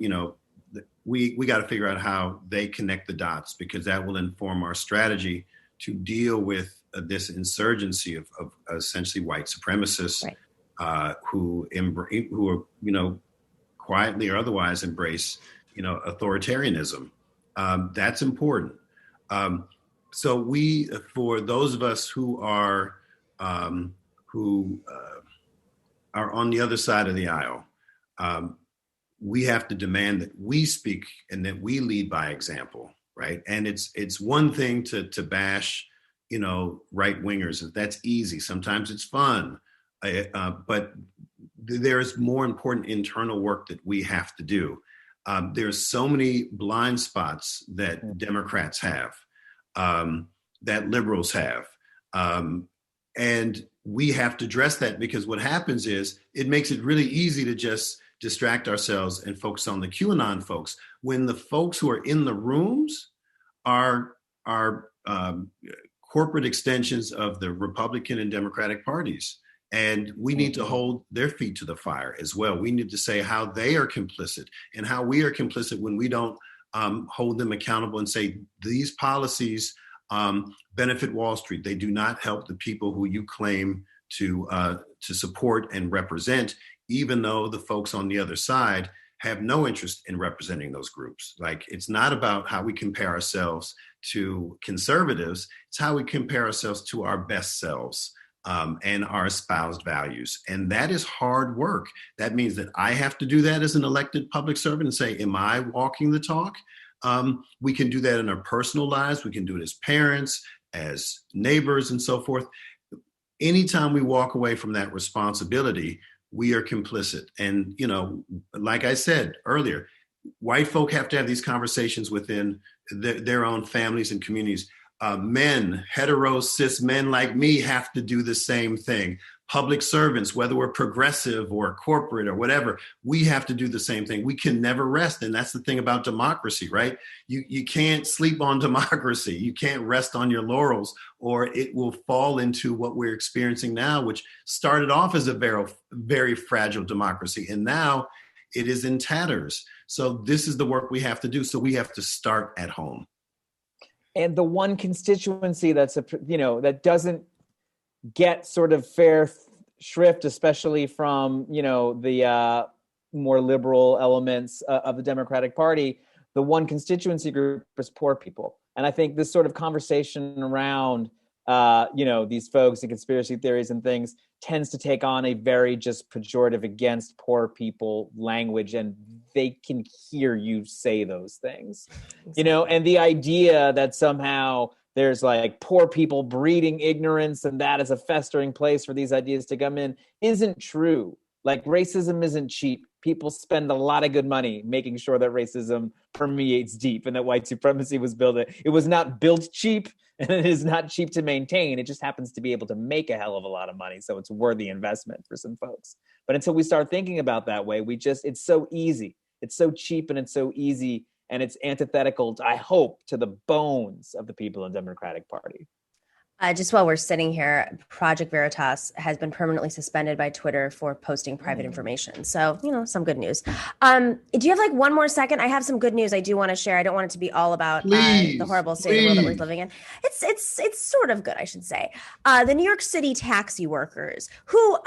Speaker 1: we got to figure out how they connect the dots, because that will inform our strategy to deal with this insurgency of essentially white supremacists, right, who are, quietly or otherwise embrace, authoritarianism. That's important. So for those of us who are on the other side of the aisle, we have to demand that we speak and that we lead by example, right? And it's one thing to bash, right wingers. That's easy. Sometimes it's fun, but there's more important internal work that we have to do. There's so many blind spots that Democrats have, that liberals have, and we have to address that, because what happens is it makes it really easy to just distract ourselves and focus on the QAnon folks, when the folks who are in the rooms are corporate extensions of the Republican and Democratic parties. And we need to hold their feet to the fire as well. We need to say how they are complicit and how we are complicit when we don't hold them accountable and say these policies benefit Wall Street. They do not help the people who you claim to support and represent, even though the folks on the other side have no interest in representing those groups. It's not about how we compare ourselves to conservatives. It's how we compare ourselves to our best selves and our espoused values. And that is hard work. That means that I have to do that as an elected public servant and say, am I walking the talk? We can do that in our personal lives. We can do it as parents, as neighbors, and so forth. Anytime we walk away from that responsibility, we are complicit. And, like I said earlier, white folk have to have these conversations within their own families and communities. Men, hetero, cis men like me have to do the same thing. Public servants, whether we're progressive or corporate or whatever, we have to do the same thing. We can never rest. And that's the thing about democracy, right? You can't sleep on democracy. You can't rest on your laurels, or it will fall into what we're experiencing now, which started off as a very, very fragile democracy. And now it is in tatters. So this is the work we have to do. So we have to start at home.
Speaker 5: And the one constituency that doesn't get sort of fair shrift, especially from, the more liberal elements of the Democratic Party, the one constituency group is poor people. And I think this sort of conversation around, these folks and conspiracy theories and things tends to take on a very just pejorative against poor people language, and they can hear you say those things, and the idea that somehow there's like poor people breeding ignorance and that is a festering place for these ideas to come in isn't true. Like, racism isn't cheap. People spend a lot of good money making sure that racism permeates deep and that white supremacy was built. It was not built cheap, and it is not cheap to maintain. It just happens to be able to make a hell of a lot of money. So it's worthy investment for some folks. But until we start thinking about that way, it's so easy. It's so cheap and it's so easy. And it's antithetical, I hope, to the bones of the people in the Democratic Party.
Speaker 2: Just while we're sitting here, Project Veritas has been permanently suspended by Twitter for posting private information. So, some good news. Do you have like one more second? I have some good news I do want to share. I don't want it to be all about the horrible state of the world that we're living in. It's sort of good, I should say. The New York City taxi workers, who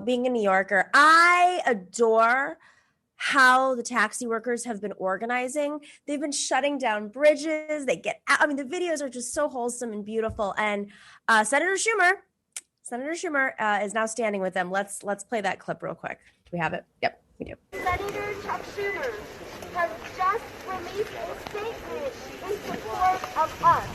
Speaker 2: being a New Yorker, I adore how the taxi workers have been organizing. They've been shutting down bridges. They get out. I mean, the videos are just so wholesome and beautiful. And Senator Schumer is now standing with them. Let's play that clip real quick. Do we have it? Yep, we do.
Speaker 9: Senator Chuck Schumer has just released a statement in support of us.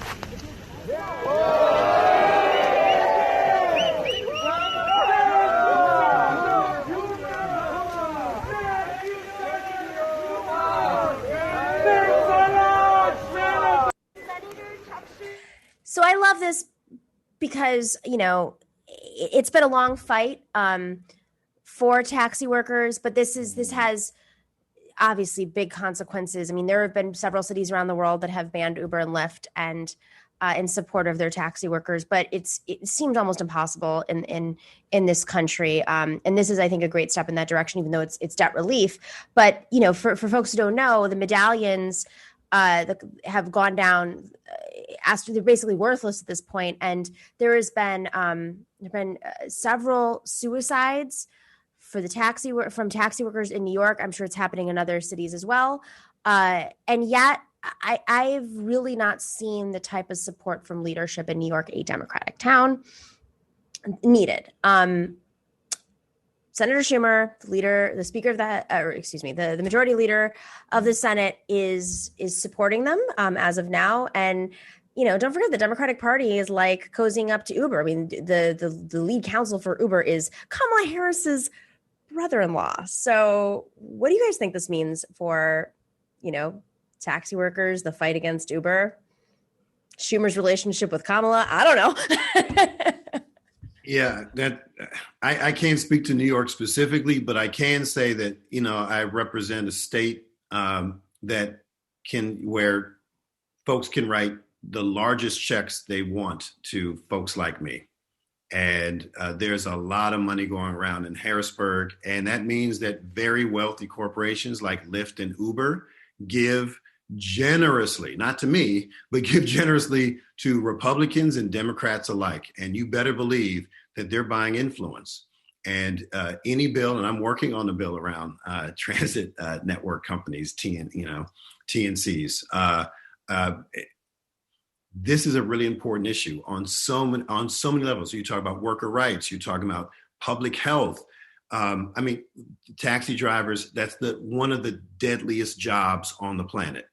Speaker 2: So I love this because, it's been a long fight for taxi workers, but this has obviously big consequences. I mean, there have been several cities around the world that have banned Uber and Lyft and in support of their taxi workers, but it seems almost impossible in this country. And this is, I think, a great step in that direction, even though it's debt relief. But, for folks who don't know, the medallions that have gone down, they're basically worthless at this point. And there has been several suicides from taxi workers in New York. I'm sure it's happening in other cities as well. And yet I've really not seen the type of support from leadership in New York, a Democratic town, needed. Senator Schumer, the speaker of the majority leader of the Senate is supporting them as of now. And, don't forget the Democratic Party is like cozying up to Uber. I mean, the lead counsel for Uber is Kamala Harris's brother-in-law. So what do you guys think this means for, taxi workers, the fight against Uber, Schumer's relationship with Kamala? I don't know.
Speaker 1: Yeah, I can't speak to New York specifically, but I can say that, I represent a state where folks can write the largest checks they want to folks like me. And there's a lot of money going around in Harrisburg. And that means that very wealthy corporations like Lyft and Uber give generously, not to me, but give generously to Republicans and Democrats alike. And you better believe that they're buying influence. And any bill, and I'm working on a bill around transit network companies, TNCs. This is a really important issue on so many levels. You talk about worker rights, you talk about public health. Taxi drivers, that's one of the deadliest jobs on the planet.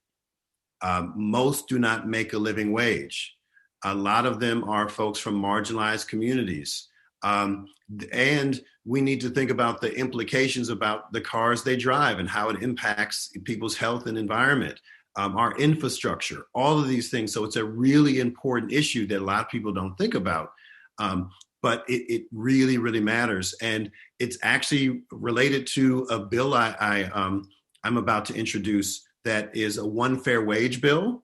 Speaker 1: Most do not make a living wage. A lot of them are folks from marginalized communities. And we need to think about the implications about the cars they drive and how it impacts people's health and environment. our infrastructure, all of these things. So it's a really important issue that a lot of people don't think about. But it really, really matters. And it's actually related to a bill I'm about to introduce that is a one fair wage bill.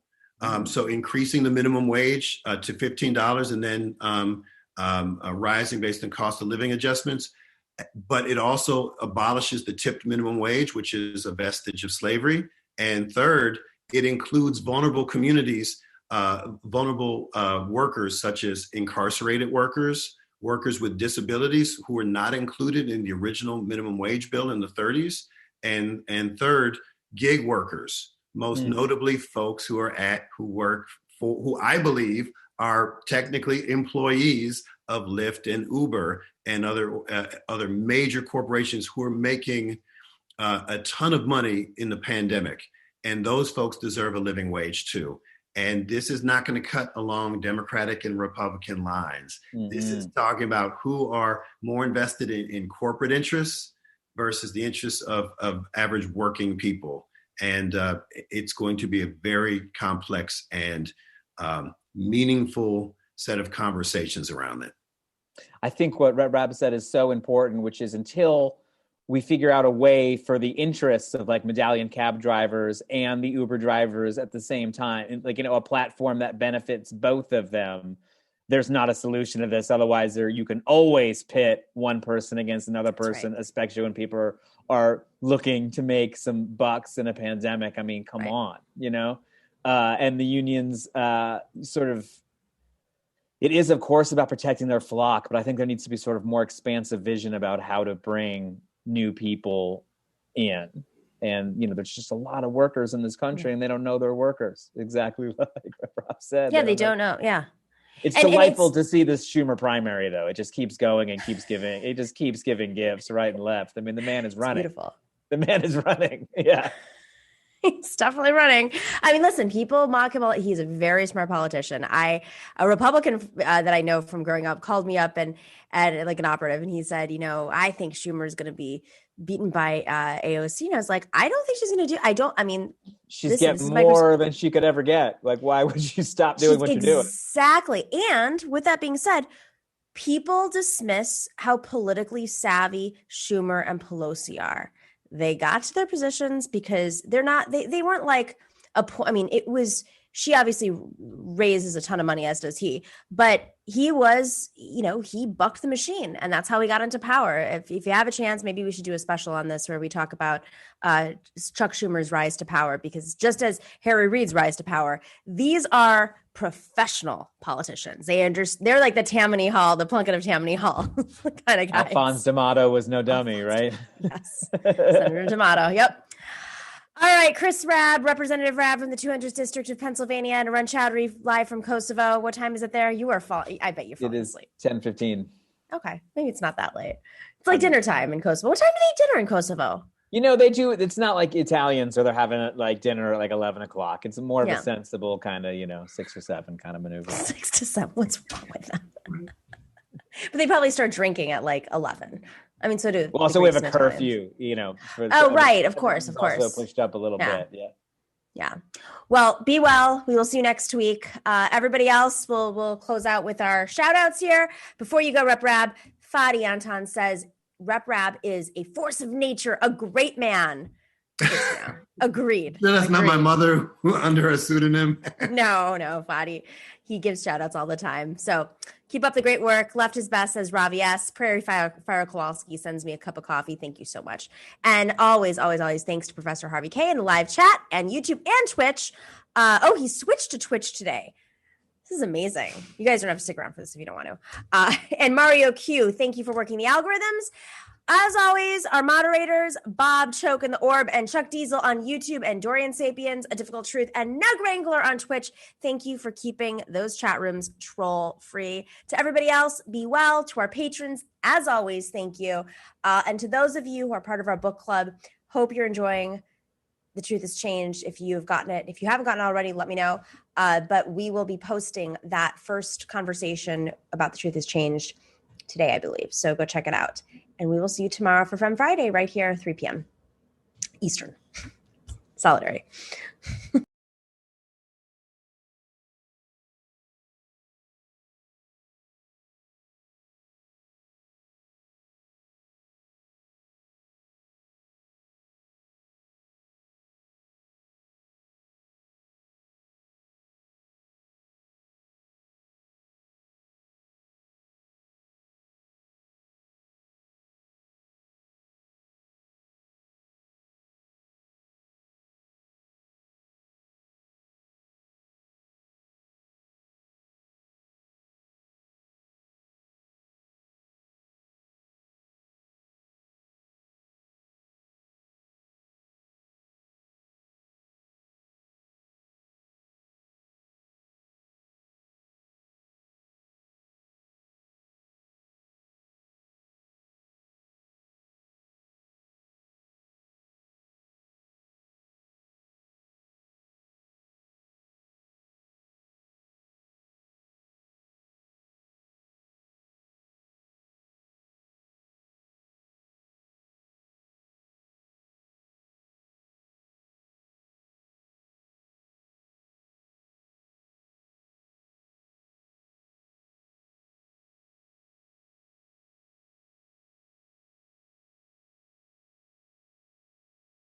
Speaker 1: So increasing the minimum wage to $15 and then rising based on cost of living adjustments. But it also abolishes the tipped minimum wage, which is a vestige of slavery. And third, it includes vulnerable communities, vulnerable workers such as incarcerated workers, workers with disabilities who were not included in the original minimum wage bill in the 30s, and third, gig workers, most notably folks who I believe are technically employees of Lyft and Uber and other major corporations who are making a ton of money in the pandemic. And those folks deserve a living wage too. And this is not going to cut along Democratic and Republican lines. This is talking about who are more invested in corporate interests versus the interests of average working people. And it's going to be a very complex and meaningful set of conversations around it.
Speaker 5: I think what Rabb said is so important, which is until we figure out a way for the interests of like medallion cab drivers and the Uber drivers at the same time, like, a platform that benefits both of them, there's not a solution to this. Otherwise, you can always pit one person against another person, especially when people are looking to make some bucks in a pandemic. I mean, come on, and the unions it is, of course, about protecting their flock, but I think there needs to be sort of more expansive vision about how to bring new people in. And there's just a lot of workers in this country and they don't know they're workers, exactly like Rabb said.
Speaker 2: They don't know.
Speaker 5: It's delightful to see this Schumer primary, though. It just keeps going and keeps giving. It just keeps giving gifts right and left. I mean, the man is running.
Speaker 2: It's beautiful.
Speaker 5: The man is running. Yeah.
Speaker 2: He's definitely running. I mean, listen, people mock him. He's a very smart politician. A Republican that I know from growing up called me up and like an operative, and he said, I think Schumer is going to be beaten by AOC. And I was like, I don't think she's going to do.
Speaker 5: She's getting more than she could ever get. Like, why would you stop doing what you're doing?
Speaker 2: Exactly. And with that being said, people dismiss how politically savvy Schumer and Pelosi are. They got to their positions because they weren't like she obviously raises a ton of money, as does he, but he was, he bucked the machine, and that's how he got into power. If you have a chance, maybe we should do a special on this where we talk about Chuck Schumer's rise to power, because just as Harry Reid's rise to power, these are professional politicians. They're like the Tammany Hall, the Plunkett of Tammany Hall kind of guys.
Speaker 5: Alphonse D'Amato was no dummy, right?
Speaker 2: Yes, Senator D'Amato. Yep. All right, Chris Rabb, Representative Rabb from the 200th District of Pennsylvania, and Arun Chaudhary live from Kosovo. What time is it there? You are I bet you're falling asleep.
Speaker 5: It is 10:15.
Speaker 2: Okay, maybe it's not that late. It's like dinner time in Kosovo. What time do they eat dinner in Kosovo?
Speaker 5: They do. It's not like Italians, or they're having like dinner at like 11 o'clock. It's more of a sensible kind of, 6 or 7 kind of maneuver.
Speaker 2: 6 to 7. What's wrong with that? But they probably start drinking at like 11. I mean, so do.
Speaker 5: Well, also we have a curfew,
Speaker 2: right. Of course.
Speaker 5: Also pushed up a little bit. Yeah.
Speaker 2: Yeah. Well, be well. We will see you next week. Everybody else, we'll close out with our shout outs here. Before you go, Rep Rabb, Fadi Anton says, Rep Rabb is a force of nature, a great man. Agreed.
Speaker 1: That's not my mother under a pseudonym.
Speaker 2: No, Fadi. He gives shout outs all the time. So keep up the great work. Left is best, says Ravi S. Prairie Fire Kowalski sends me a cup of coffee. Thank you so much. And always thanks to Professor Harvey K in the live chat and YouTube and Twitch. He switched to Twitch today. This is amazing. You guys don't have to stick around for this if you don't want to. And Mario Q, thank you for working the algorithms. As always, our moderators, Bob, Choke, and the Orb, and Chuck Diesel on YouTube, and Dorian Sapiens, A Difficult Truth, and Nug Wrangler on Twitch. Thank you for keeping those chat rooms troll-free. To everybody else, be well. To our patrons, as always, thank you. And to those of you who are part of our book club, hope you're enjoying The Truth Has Changed. If you've gotten it, if you haven't gotten it already, let me know. But we will be posting that first conversation about The Truth Has Changed today, I believe. So go check it out. And we will see you tomorrow for Femme Friday right here, 3 p.m. Eastern. Solidarity.